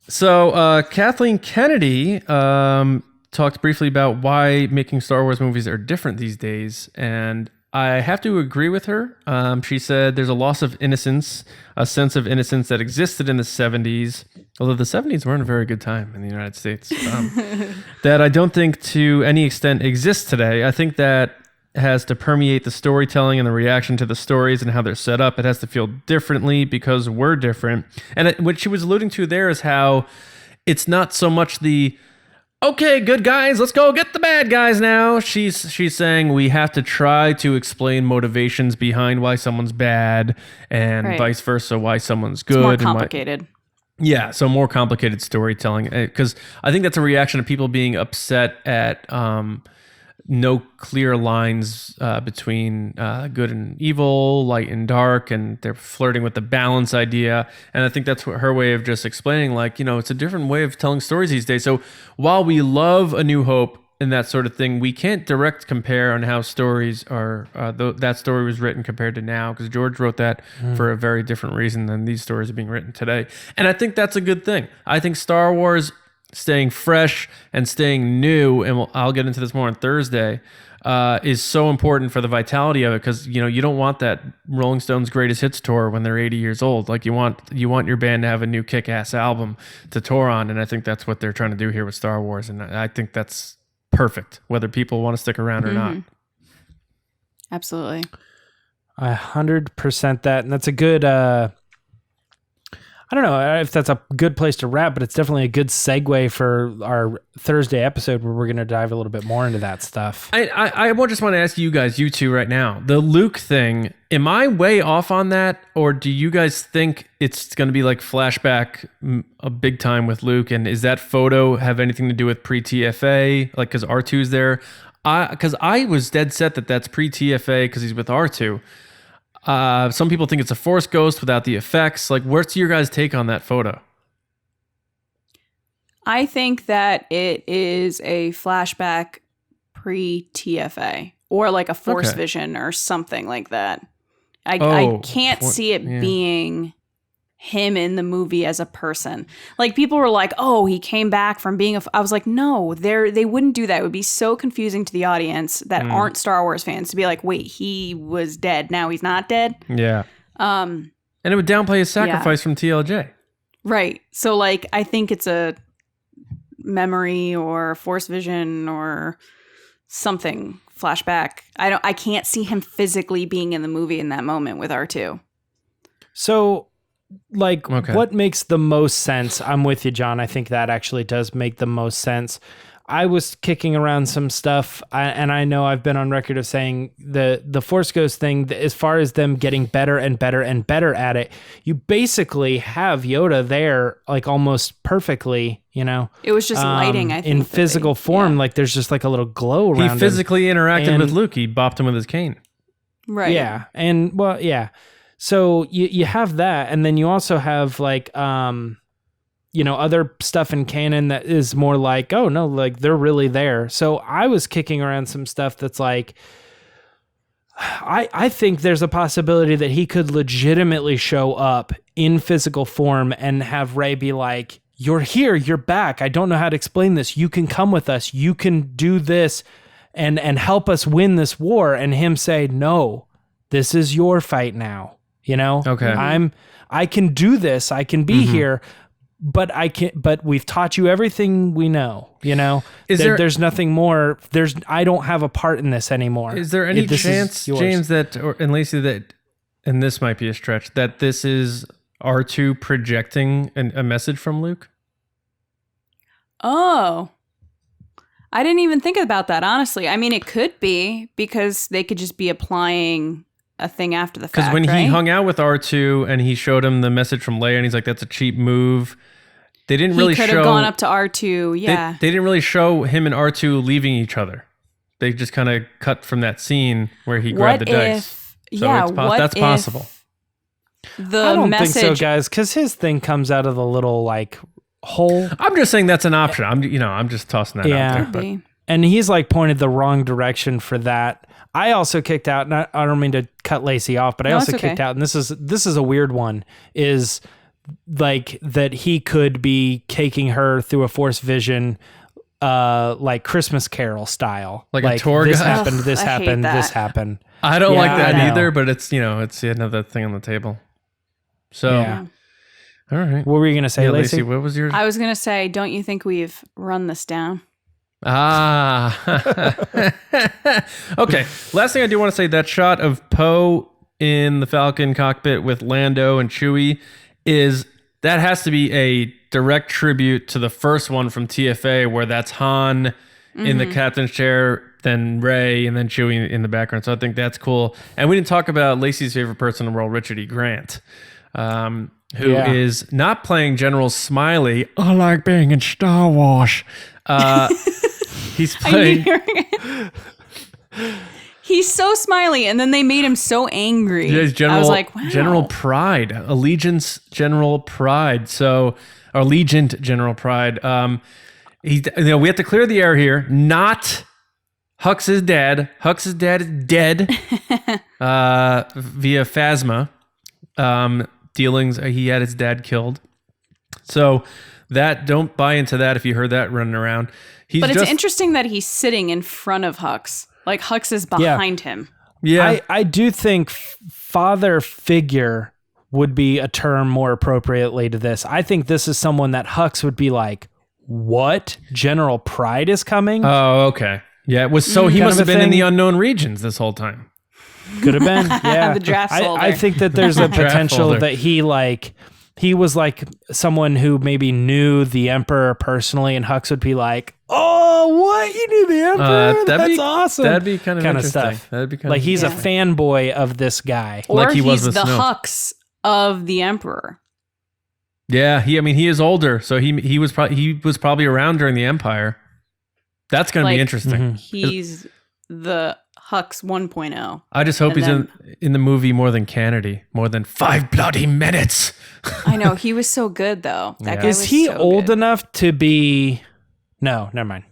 So Kathleen Kennedy talked briefly about why making Star Wars movies are different these days, and I have to agree with her. She said there's a loss of innocence, a sense of innocence that existed in the 70s, although the 70s weren't a very good time in the United States, that I don't think to any extent exists today. I think that has to permeate the storytelling and the reaction to the stories and how they're set up. It has to feel differently because we're different. And what she was alluding to there is how it's not so much the, okay, good guys, let's go get the bad guys now. She's saying we have to try to explain motivations behind why someone's bad and vice versa, why someone's good. It's more and complicated. Yeah, so more complicated storytelling. Because I think that's a reaction to people being upset at no clear lines between good and evil, light and dark, and they're flirting with the balance idea. And I think that's what her way of just explaining, like, it's a different way of telling stories these days. So while we love A New Hope and that sort of thing, we can't direct compare on how stories are, that story was written compared to now, because George wrote that for a very different reason than these stories are being written today. And I think that's a good thing. I think Star Wars staying fresh and staying new, and I'll get into this more on Thursday, is so important for the vitality of it, because you don't want that Rolling Stones Greatest Hits tour when they're 80 years old. Like you want your band to have a new kick-ass album to tour on, and I think that's what they're trying to do here with Star Wars, and I think that's perfect, whether people want to stick around or not. Absolutely. 100% that, and that's a good I don't know if that's a good place to wrap, but it's definitely a good segue for our Thursday episode where we're going to dive a little bit more into that stuff. I just want to ask you guys, you two right now, the Luke thing, am I way off on that? Or do you guys think it's going to be like flashback a big time with Luke? And is that photo have anything to do with pre-TFA? Like, because R2's there? Because I was dead set that that's pre-TFA because he's with R2. Some people think it's a Force ghost without the effects. Like, what's your guys' take on that photo? I think that it is a flashback pre-TFA or like a Force vision or something like that. I can't see it being him in the movie as a person. Like, people were like, oh, he came back from being I was like, no, they wouldn't do that. It would be so confusing to the audience that aren't Star Wars fans to be like, wait, he was dead, now he's not dead. Yeah. And it would downplay his sacrifice from TLJ. Right. So like, I think it's a memory or Force vision or something, flashback. I can't see him physically being in the movie in that moment with R2. So like, what makes the most sense? I'm with you, John. I think that actually does make the most sense. I was kicking around some stuff, and I know I've been on record of saying the Force Ghost thing, as far as them getting better and better and better at it, you basically have Yoda there, like almost perfectly, It was just lighting, I think. In physical form, like there's just like a little glow around him. He physically interacted with Luke. He bopped him with his cane. Right. Yeah. And, well, yeah. So you have that, and then you also have like other stuff in canon that is more like, oh no, like they're really there. So I was kicking around some stuff that's like, I think there's a possibility that he could legitimately show up in physical form and have Rey be like, you're here, you're back. I don't know how to explain this. You can come with us. You can do this and help us win this war. And him say, no, this is your fight now. Okay. I can do this. I can be here, but but we've taught you everything we know, there's nothing more. I don't have a part in this anymore. Is there any chance, James, and Lacey, that, and this might be a stretch, that this is R2 projecting a message from Luke? Oh, I didn't even think about that, honestly. I mean, it could be, because they could just be applying a thing after the fact, because when he hung out with R2 and he showed him the message from Leia and he's like, that's a cheap move. They didn't really show... He could have gone up to R2, yeah. They didn't really show him and R2 leaving each other. They just kind of cut from that scene where he grabbed the dice. So that's possible. I don't think so, guys, because his thing comes out of the little, hole. I'm just saying that's an option. I'm just tossing that out there. But. And he's pointed the wrong direction for that. I also kicked out, and I don't mean to cut Lacey off, but I also kicked out, and this is a weird one, is that he could be taking her through a Force vision, like Christmas Carol style. Like a tour guide. This happened. I don't like that either, but it's another thing on the table. So, all right. What were you going to say, Lacey? What was yours? I was going to say, don't you think we've run this down? Ah. Okay. Last thing I do want to say, that shot of Poe in the Falcon cockpit with Lando and Chewie that has to be a direct tribute to the first one from TFA, where that's Han in the captain's chair, then Rey, and then Chewie in the background. So I think that's cool. And we didn't talk about Lacey's favorite person in the world, Richard E. Grant, who is not playing General Smiley. I like being in Star Wars. He's playing... He's so smiley, and then they made him so angry. Yeah, he's I was like, wow. General Pride, Allegiance General Pride. So, or Allegiant General Pride. We have to clear the air here. Not Hux's dad. Hux's dad is dead via Phasma dealings. He had his dad killed. So don't buy into that if you heard that running around. But it's interesting that he's sitting in front of Hux. Like Hux is behind him. Yeah. I do think father figure would be a term more appropriately to this. I think this is someone that Hux would be like, what? General Pride is coming? Oh, okay. Yeah, it was he must have been in the unknown regions this whole time. Could have been, yeah. The draft folder. I think that there's a potential that he was like someone who maybe knew the Emperor personally, and Hux would be like, oh, what? You knew the Emperor? That's awesome. That'd be kind of interesting. Stuff. That'd be kind of he's a fanboy of this guy. Or like he's the Hux of the Emperor. Yeah, he is older, so he was probably around during the Empire. That's going to be interesting. Mm-hmm. He's the Hux 1.0. I just hope he's in the movie more than Kennedy, more than 5 bloody minutes. I know, he was so good though. That guy was Is he old enough to be? No, never mind.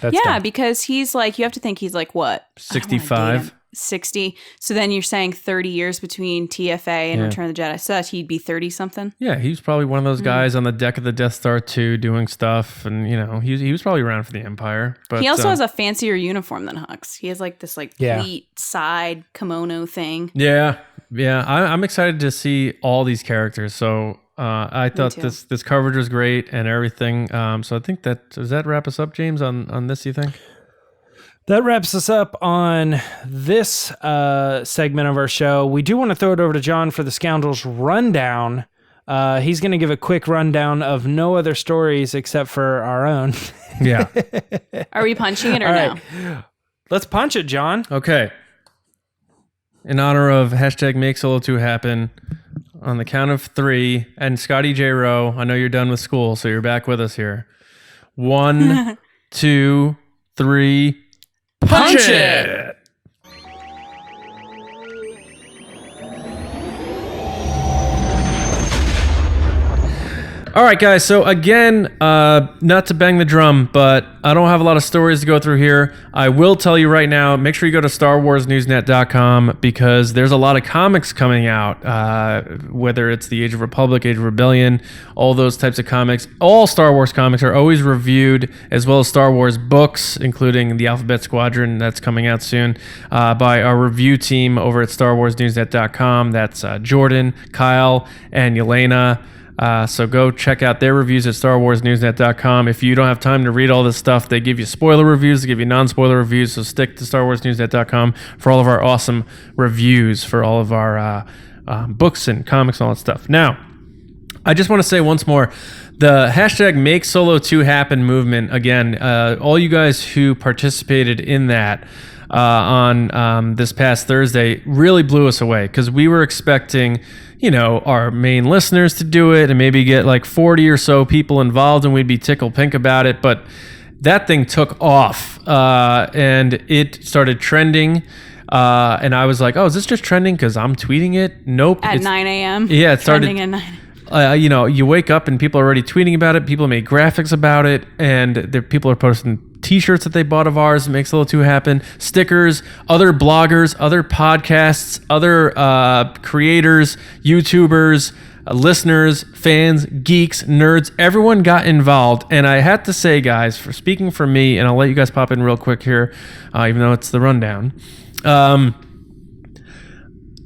That's dumb. Because he's like, you have to think he's like what? 65. 60. So then you're saying 30 years between TFA and Return of the Jedi. So he'd be 30 something. Yeah, he was probably one of those guys on the deck of the Death Star 2 doing stuff, and he was probably around for the Empire. But he also has a fancier uniform than Hux. He has like this pleat side kimono thing. Yeah. I'm excited to see all these characters. So I thought this coverage was great and everything. So I think does that wrap us up, James, on this, you think? That wraps us up on this segment of our show. We do want to throw it over to John for the Scoundrels Rundown. He's going to give a quick rundown of no other stories except for our own. Yeah. Are we punching it or no? Right. Let's punch it, John. Okay. In honor of #Make Solo 2 happen, on the count of 3, and Scotty J. Rowe, I know you're done with school, so you're back with us here. 1, 2, 3... Punch it! All right, guys. So again, not to bang the drum, but I don't have a lot of stories to go through here. I will tell you right now, make sure you go to StarWarsNewsNet.com because there's a lot of comics coming out, whether it's the Age of Republic, Age of Rebellion, all those types of comics. All Star Wars comics are always reviewed, as well as Star Wars books, including the Alphabet Squadron that's coming out soon, by our review team over at StarWarsNewsNet.com. That's Jordan, Kyle, and Yelena. So go check out their reviews at StarWarsNewsNet.com. If you don't have time to read all this stuff, they give you spoiler reviews, they give you non-spoiler reviews. So stick to StarWarsNewsNet.com for all of our awesome reviews for all of our books and comics and all that stuff. Now, I just want to say once more, the hashtag Make Solo 2 Happen movement, again, all you guys who participated in that on this past Thursday really blew us away, because we were expecting, our main listeners to do it and maybe get like 40 or so people involved and we'd be tickled pink about it. But that thing took off and it started trending. And I was like, oh, is this just trending because I'm tweeting it? Nope. At 9 a.m.? Yeah, it started. Trending at 9. You wake up and people are already tweeting about it. People made graphics about it, and people are posting T-shirts that they bought of ours. It Makes Solo 2 Happen. Stickers, other bloggers, other podcasts, other creators, YouTubers, listeners, fans, geeks, nerds. Everyone got involved, and I had to say, guys, for speaking for me, and I'll let you guys pop in real quick here, even though it's the rundown.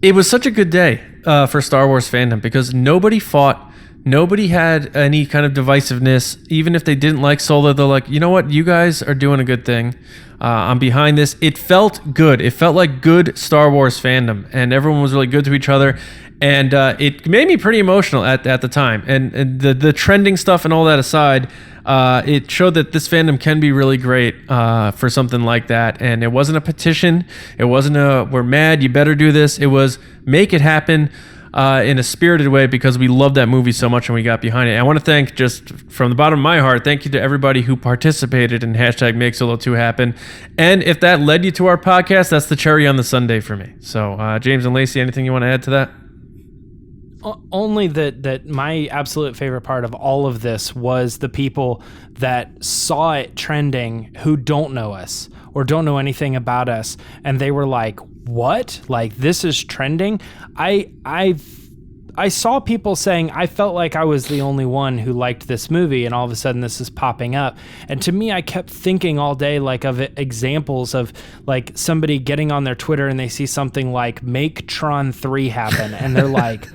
It was such a good day for Star Wars fandom, because nobody fought. Nobody had any kind of divisiveness. Even if they didn't like Solo, they're like, you know what? You guys are doing a good thing. I'm behind this. It felt good. It felt like good Star Wars fandom, and everyone was really good to each other. And it made me pretty emotional at the time. And the trending stuff and all that aside, it showed that this fandom can be really great for something like that. And it wasn't a petition. It wasn't we're mad, you better do this. It was make it happen in a spirited way, because we loved that movie so much and we got behind it. And I want to thank, just from the bottom of my heart, thank you to everybody who participated in hashtag Make Solo 2 Happen. And if that led you to our podcast, that's the cherry on the sundae for me. So James and Lacey, anything you want to add to that? Only that my absolute favorite part of all of this was the people that saw it trending who don't know us or don't know anything about us, and they were like, what? Like, this is trending? I saw people saying, I felt like I was the only one who liked this movie, and all of a sudden this is popping up. And to me, I kept thinking all day, like, of examples of like somebody getting on their Twitter and they see something like Make Tron 3 happen, and they're like,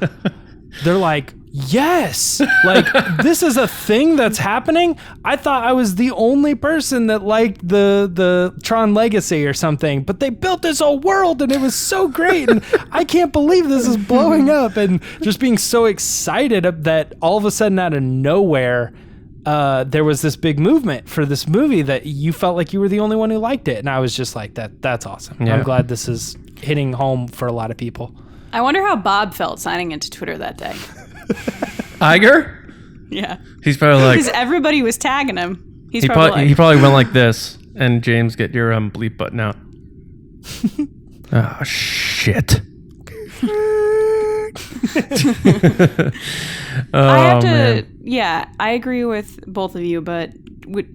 yes, like, this is a thing that's happening. I thought I was the only person that liked the Tron Legacy or something, but they built this whole world and it was so great, and I can't believe this is blowing up, and just being so excited that all of a sudden out of nowhere there was this big movement for this movie that you felt like you were the only one who liked it. And I was just like, that's awesome. Yeah. I'm glad this is hitting home for a lot of people. I wonder how Bob felt signing into Twitter that day. Iger? Yeah. He's probably like... Because everybody was tagging him. He probably went like this. And James, get your bleep button out. Oh, shit. I agree with both of you, but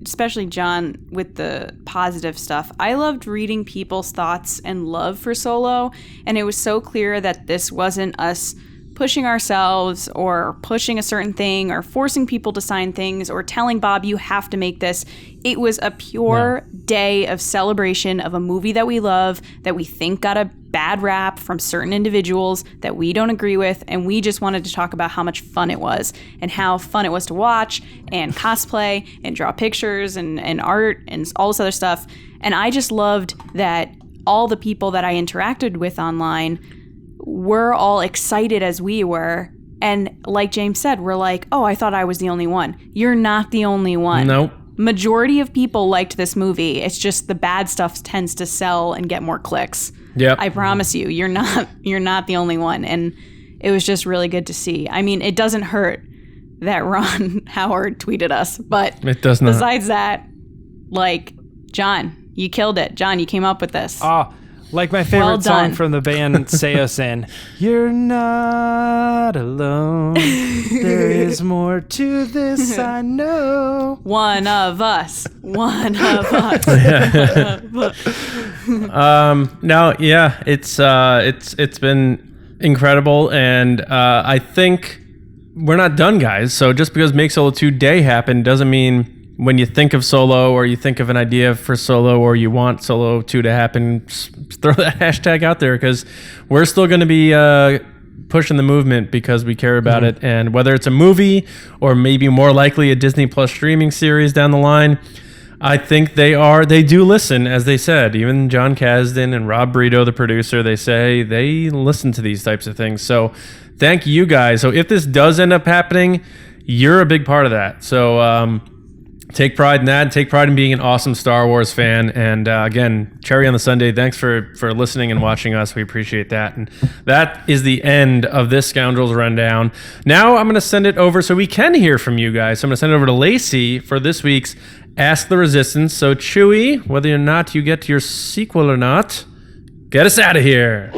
especially John with the positive stuff. I loved reading people's thoughts and love for Solo, and it was so clear that this wasn't us pushing ourselves or pushing a certain thing or forcing people to sign things or telling Bob, you have to make this. It was a pure day of celebration of a movie that we love, that we think got a bad rap from certain individuals that we don't agree with, and we just wanted to talk about how much fun it was and how fun it was to watch and cosplay and draw pictures and art and all this other stuff. And I just loved that all the people that I interacted with online were all excited as we were. And like James said, we're like, oh, I thought I was the only one. You're not the only one. Nope. Majority of people liked this movie. It's just the bad stuff tends to sell and get more clicks. Yep. I promise you, you're not the only one. And it was just really good to see. I mean, it doesn't hurt that Ron Howard tweeted us, but it does not. Besides that, like, John, you killed it. John, you came up with this. Like my favorite song from the band Seosin. You're not alone. There is more to this, I know. One of us. No, yeah, it's been incredible, and I think we're not done, guys. So just because Make Solo 2 Day happened doesn't mean when you think of Solo or you think of an idea for Solo or you want Solo 2 to happen, throw that hashtag out there, because we're still going to be pushing the movement because we care about it. And whether it's a movie or maybe more likely a Disney Plus streaming series down the line, I think they do listen, as they said. Even John Kasdan and Rob Brito, the producer, they say they listen to these types of things. So thank you guys. So if this does end up happening, you're a big part of that. So take pride in that. Take pride in being an awesome Star Wars fan. And again, cherry on the sundae, thanks for listening and watching us. We appreciate that. And that is the end of this Scoundrels Rundown. Now I'm going to send it over so we can hear from you guys. So I'm going to send it over to Lacey for this week's Ask the Resistance. So Chewie, whether or not you get to your sequel or not, get us out of here.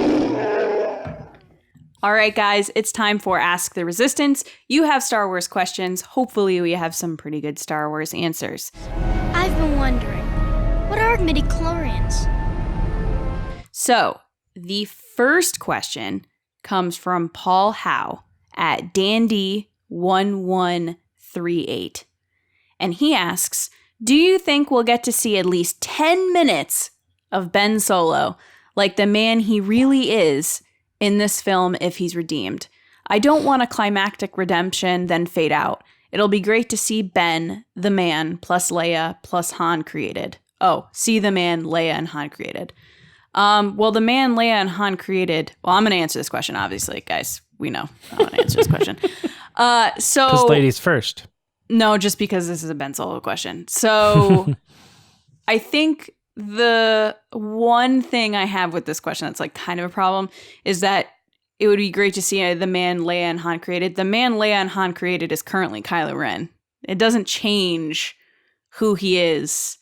All right, guys, it's time for Ask the Resistance. You have Star Wars questions. Hopefully we have some pretty good Star Wars answers. I've been wondering, what are midichlorians? So the first question comes from Paul Howe at Dandy1138. And he asks, do you think we'll get to see at least 10 minutes of Ben Solo, like the man he really is, in this film if he's redeemed? I don't want a climactic redemption, then fade out. It'll be great to see Ben, the man, plus Leia, plus Han created. Oh, see the man, Leia, and Han created. Well, the man, Leia, and Han created... Well, I'm going to answer this question, obviously, guys. We know I want to answer this question. Because ladies first. No, just because this is a Ben Solo question. So I think the one thing I have with this question that's like kind of a problem is that it would be great to see the man Leia and Han created. The man Leia and Han created is currently Kylo Ren. It doesn't change who he is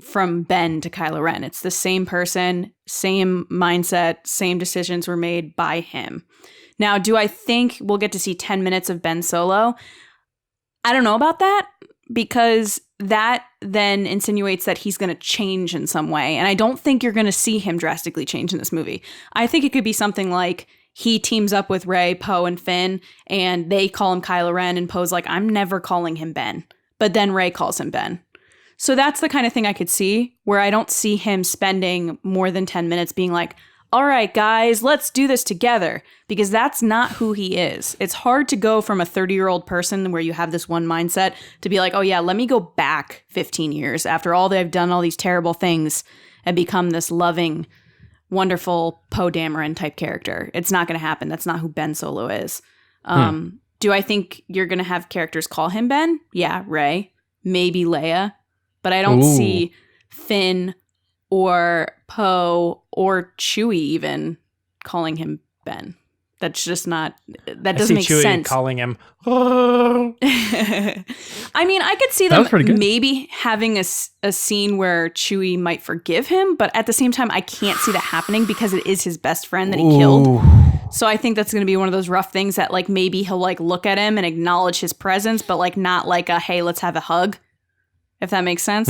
from Ben to Kylo Ren. It's the same person, same mindset, same decisions were made by him. Now, do I think we'll get to see 10 minutes of Ben Solo? I don't know about that, because that then insinuates that he's going to change in some way. And I don't think you're going to see him drastically change in this movie. I think it could be something like he teams up with Rey, Poe, and Finn, and they call him Kylo Ren, and Poe's like, I'm never calling him Ben. But then Rey calls him Ben. So that's the kind of thing I could see, where I don't see him spending more than 10 minutes being like, all right, guys, let's do this together, because that's not who he is. It's hard to go from a 30-year-old person where you have this one mindset to be like, oh yeah, let me go back 15 years after all they've done all these terrible things and become this loving, wonderful Poe Dameron type character. It's not going to happen. That's not who Ben Solo is. Do I think you're going to have characters call him Ben? Yeah, Rey, maybe Leia, but I don't see Finn or Poe or Chewie even calling him Ben. That's just not, that doesn't make Chewie sense. Calling him. I mean, I could see them maybe having a scene where Chewie might forgive him, but at the same time, I can't see that happening because it is his best friend that he killed. So I think that's going to be one of those rough things that like maybe he'll like look at him and acknowledge his presence, but like not like a, hey, let's have a hug, if that makes sense.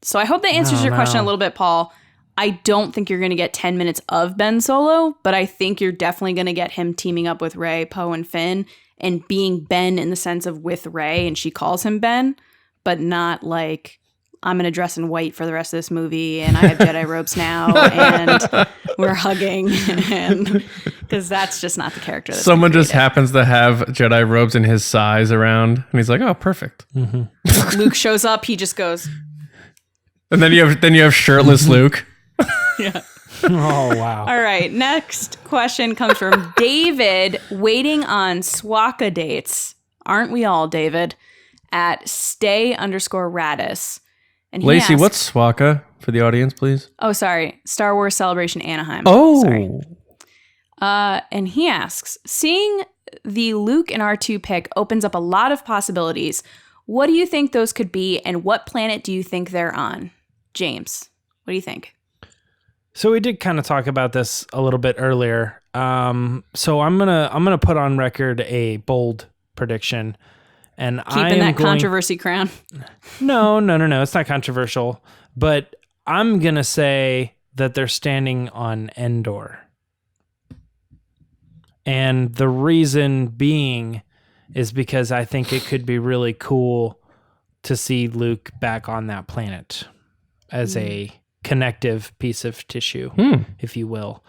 So I hope that answers your question a little bit, Paul. I don't think you're going to get 10 minutes of Ben Solo, but I think you're definitely going to get him teaming up with Rey, Poe, and Finn and being Ben in the sense of with Rey and she calls him Ben, but not like I'm going to dress in white for the rest of this movie and I have Jedi robes now and we're hugging, because that's just not the character. Someone just happens to have Jedi robes in his size around and he's like, oh, perfect. Luke shows up, he just goes. And then you have shirtless Luke. Yeah. Oh, wow. All right. Next question comes from David, waiting on SWCA dates. Aren't we all, David? At stay_Radis. And he Lacey, asks, what's SWCA for the audience, please? Oh, sorry. Star Wars Celebration Anaheim. Oh. Sorry. And he asks, seeing the Luke and R2 pick opens up a lot of possibilities. What do you think those could be, and what planet do you think they're on? James, what do you think? So we did kind of talk about this a little bit earlier. So I'm gonna put on record a bold prediction, and keeping that controversy crown. No, it's not controversial, but I'm gonna say that they're standing on Endor, and the reason being is because I think it could be really cool to see Luke back on that planet as a connective piece of tissue, if you will.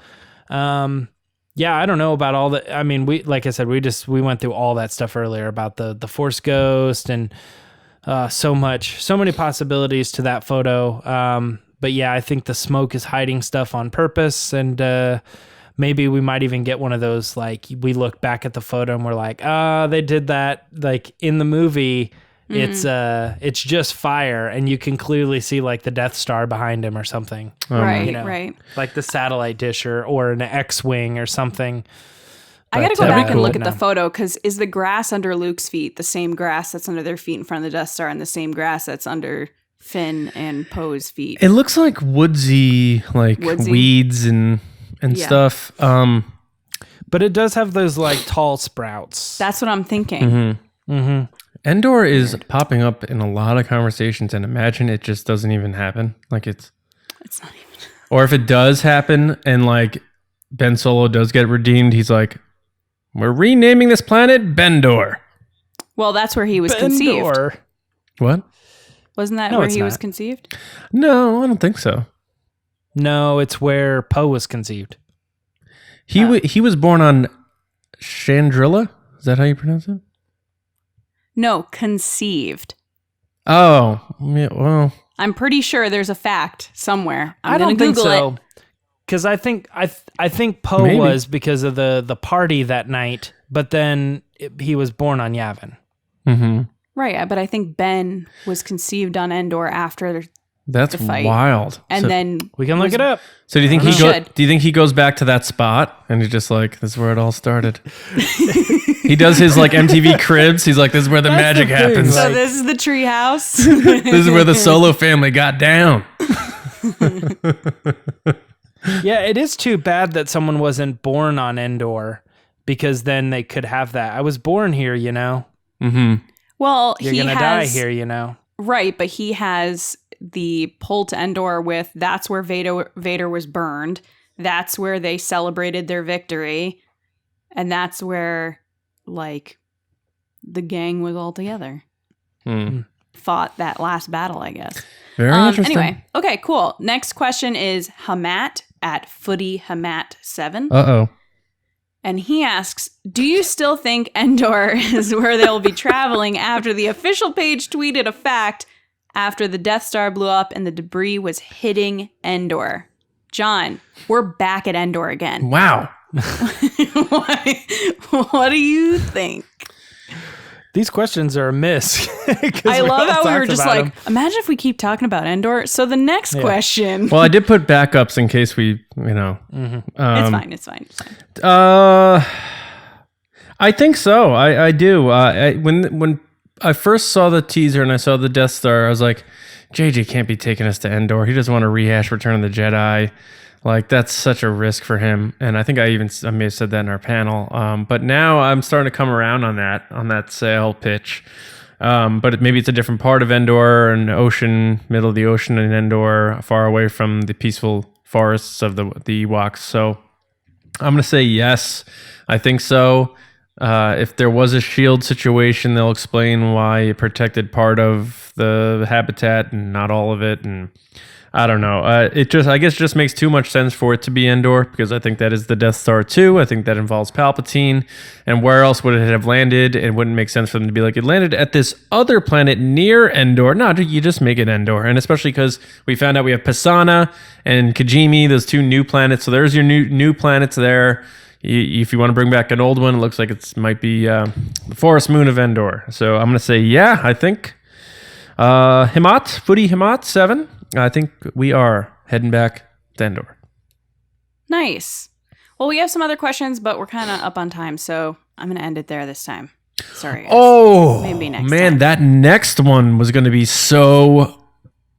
Yeah, I don't know about all the. I mean, like I said, we went through all that stuff earlier about the Force Ghost and so many possibilities to that photo. But yeah, I think the smoke is hiding stuff on purpose, and maybe we might even get one of those, like, we look back at the photo and we're like, they did that, like, in the movie. It's just fire, and you can clearly see like the Death Star behind him or something. Right. Like the satellite dish or an X-wing or something. I got to go back and look at the photo, because is the grass under Luke's feet the same grass that's under their feet in front of the Death Star and the same grass that's under Finn and Poe's feet? It looks like woodsy, weeds and stuff. But it does have those like tall sprouts. That's what I'm thinking. Endor is popping up in a lot of conversations, and imagine it just doesn't even happen. Like it's not even. Or if it does happen and like Ben Solo does get redeemed, he's like, we're renaming this planet Bendor. Well, that's where he was conceived. What? Wasn't that where he was conceived? No, I don't think so. No, it's where Poe was conceived. He was born on Chandrila. Is that how you pronounce it? No, conceived. Oh, yeah, well. I'm pretty sure there's a fact somewhere. I don't think so. Because I think Poe was because of the party that night, but then he was born on Yavin. Mm-hmm. Right, but I think Ben was conceived on Endor after That's the fight. Wild. And then we can look it up. So do you think do you think he goes back to that spot and he's just like, this is where it all started? He does his like MTV Cribs. He's like, this is where the magic happens. So this is the tree house. This is where the Solo family got down. Yeah, it is too bad that someone wasn't born on Endor, because then they could have that. I was born here, you know. Mm-hmm. Well, you're gonna die here, you know. Right, but he has the pull to Endor with, that's where Vader was burned. That's where they celebrated their victory. And that's where, like, the gang was all together. Fought that last battle, I guess. Very interesting. Anyway, okay, cool. Next question is Hamat at FootyHamat7. Uh-oh. And he asks, do you still think Endor is where they'll be traveling after the official page tweeted a fact after the Death Star blew up and the debris was hitting Endor? John, we're back at Endor again. Wow. What do you think? These questions are a miss. I love how we were just like, imagine if we keep talking about Endor. So the next question. Well, I did put backups in case we, It's fine. I think so. I do. When I first saw the teaser and I saw the Death Star, I was like, JJ can't be taking us to Endor. He doesn't want to rehash Return of the Jedi. Like, that's such a risk for him. And I think I may have said that in our panel. But now I'm starting to come around on that sale pitch. But maybe it's a different part of Endor, an ocean, middle of the ocean in Endor, far away from the peaceful forests of the Ewoks. So I'm going to say yes. I think so. If there was a shield situation, they'll explain why it protected part of the habitat and not all of it. And I don't know. I guess just makes too much sense for it to be Endor, because I think that is the Death Star 2. I think that involves Palpatine. And where else would it have landed? It wouldn't make sense for them to be like, it landed at this other planet near Endor. No, you just make it Endor. And especially because we found out we have Pisana and Kijimi, those two new planets. So there's your new planets there. If you want to bring back an old one, it looks like it might be the forest moon of Endor. So I'm going to say, yeah, I think FootyHamat 7. I think we are heading back to Endor. Nice. Well, we have some other questions, but we're kind of up on time, so I'm going to end it there this time. Sorry, guys. Oh, maybe next man, time. That next one was going to be so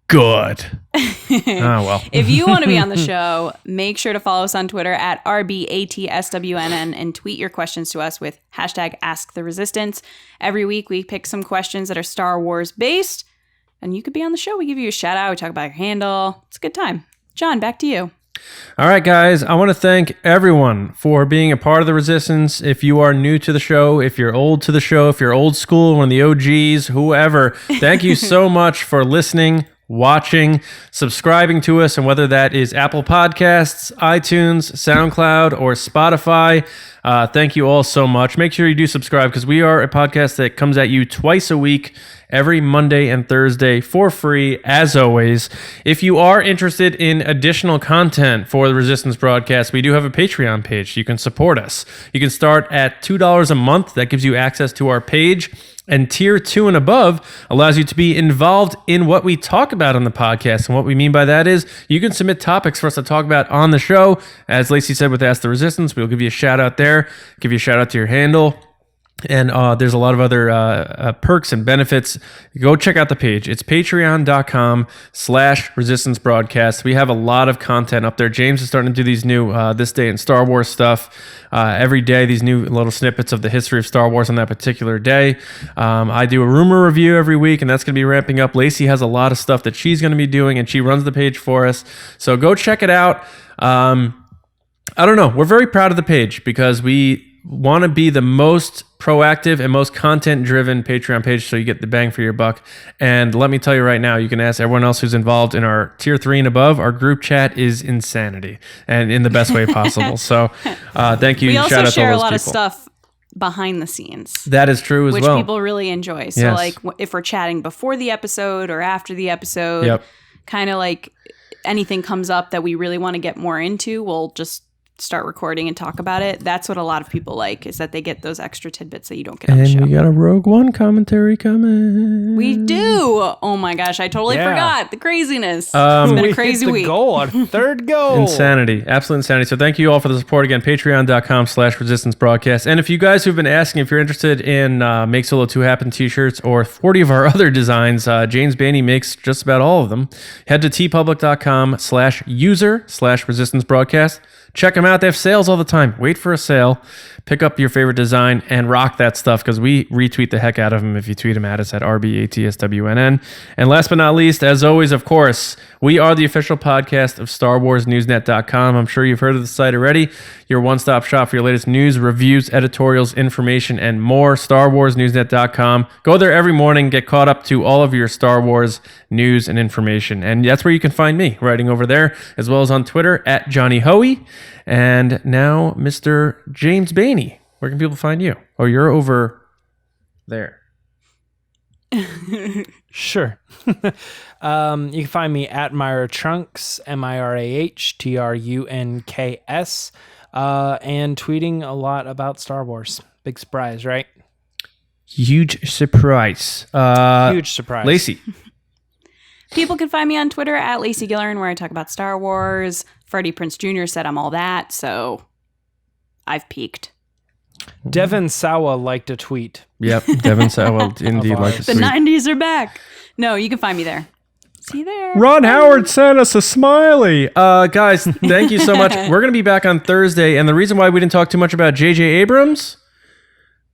good. Oh, well. If you want to be on the show, make sure to follow us on Twitter at RBATSWNN and tweet your questions to us with #AskTheResistance. Every week, we pick some questions that are Star Wars based, and you could be on the show. We give you a shout out. We talk about your handle. It's a good time. John, back to you. All right, guys. I want to thank everyone for being a part of the Resistance. If you are new to the show, if you're old to the show, if you're old school, one of the OGs, whoever, thank you so much for listening, watching, subscribing to us, and whether that is Apple Podcasts, iTunes, SoundCloud, or Spotify. Thank you all so much. Make sure you do subscribe because we are a podcast that comes at you twice a week, every Monday and Thursday for free, as always. If you are interested in additional content for the Resistance broadcast, we do have a Patreon page. You can support us. You can start at $2 a month. That gives you access to our page. And tier 2 and above allows you to be involved in what we talk about on the podcast. And what we mean by that is you can submit topics for us to talk about on the show. As Lacey said with Ask the Resistance, we'll give you a shout out there, give you a shout out to your handle. And there's a lot of other perks and benefits. Go check out the page. It's patreon.com/resistance broadcast. We have a lot of content up there. James is starting to do these new This Day in Star Wars stuff every day, these new little snippets of the history of Star Wars on that particular day. I do a rumor review every week, and that's going to be ramping up. Lacey has a lot of stuff that she's going to be doing, and she runs the page for us. So go check it out. I don't know. We're very proud of the page because we want to be the most proactive and most content-driven Patreon page so you get the bang for your buck. And let me tell you right now, you can ask everyone else who's involved in our tier 3 and above. Our group chat is insanity and in the best way possible. So thank you. We also Shout out share to all a lot those of people. stuff behind the scenes. That is true as which well. People really enjoy. So Yes. like if we're chatting before the episode or after the episode, Yep. kind of like anything comes up that we really want to get more into, we'll just start recording and talk about it. That's what a lot of people like, is that they get those extra tidbits that you don't get on the show. And we got a Rogue One commentary coming. We do. Oh my gosh, I totally Yeah. forgot the craziness. It's been a crazy hit the week. goal, our third goal. Insanity. Absolute insanity. So thank you all for the support. Again, patreon.com/resistance broadcast. And if you guys who've been asking, if you're interested in Make Solo 2 Happen t-shirts or 40 of our other designs, James Baney makes just about all of them. Head to tpublic.com/user/resistance broadcast. Check them out. They have sales all the time. Wait for a sale. Pick up your favorite design and rock that stuff because we retweet the heck out of them if you tweet them at us at RBATSWNN. And last but not least, as always, of course, we are the official podcast of StarWarsNewsNet.com. I'm sure you've heard of the site already. Your one-stop shop for your latest news, reviews, editorials, information, and more. StarWarsNewsNet.com. Go there every morning. Get caught up to all of your Star Wars news and information. And that's where you can find me, writing over there, as well as on Twitter at Johnny Howe. And now, Mr. James Baney. Where can people find you? Oh, you're over there. Sure. You can find me at Myra Trunks, MIRAHTRUNKS, and tweeting a lot about Star Wars. Big surprise, right? Huge surprise. Huge surprise. Lacey. People can find me on Twitter at Lacey Gillerin, where I talk about Star Wars. Freddie Prinze Jr. said I'm all that, so I've peaked. Devin Sawa liked a tweet. Yep, Devin Sawa indeed like The 90s are back. No, you can find me there. See you there. Ron Howard sent us a smiley. Guys, thank you so much. We're going to be back on Thursday, and the reason why we didn't talk too much about J.J. Abrams,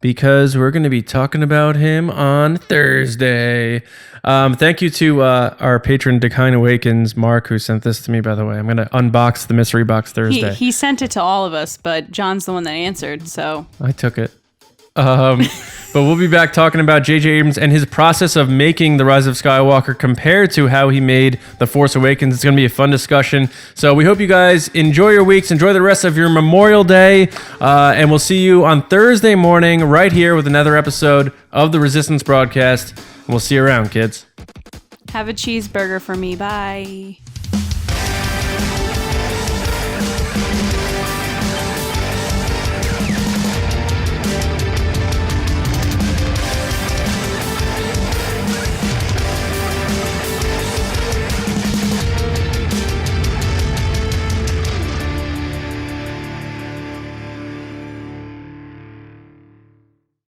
because we're going to be talking about him on Thursday. Thank you to our patron, Decline Awakens, Mark, who sent this to me, by the way. I'm going to unbox the mystery box Thursday. He sent it to all of us, but John's the one that answered, so. I took it. But we'll be back talking about J.J. Abrams and his process of making The Rise of Skywalker compared to how he made The Force Awakens. It's going to be a fun discussion. So we hope you guys enjoy your weeks, enjoy the rest of your Memorial Day, and we'll see you on Thursday morning right here with another episode of the Resistance broadcast. We'll see you around, kids. Have a cheeseburger for me. Bye.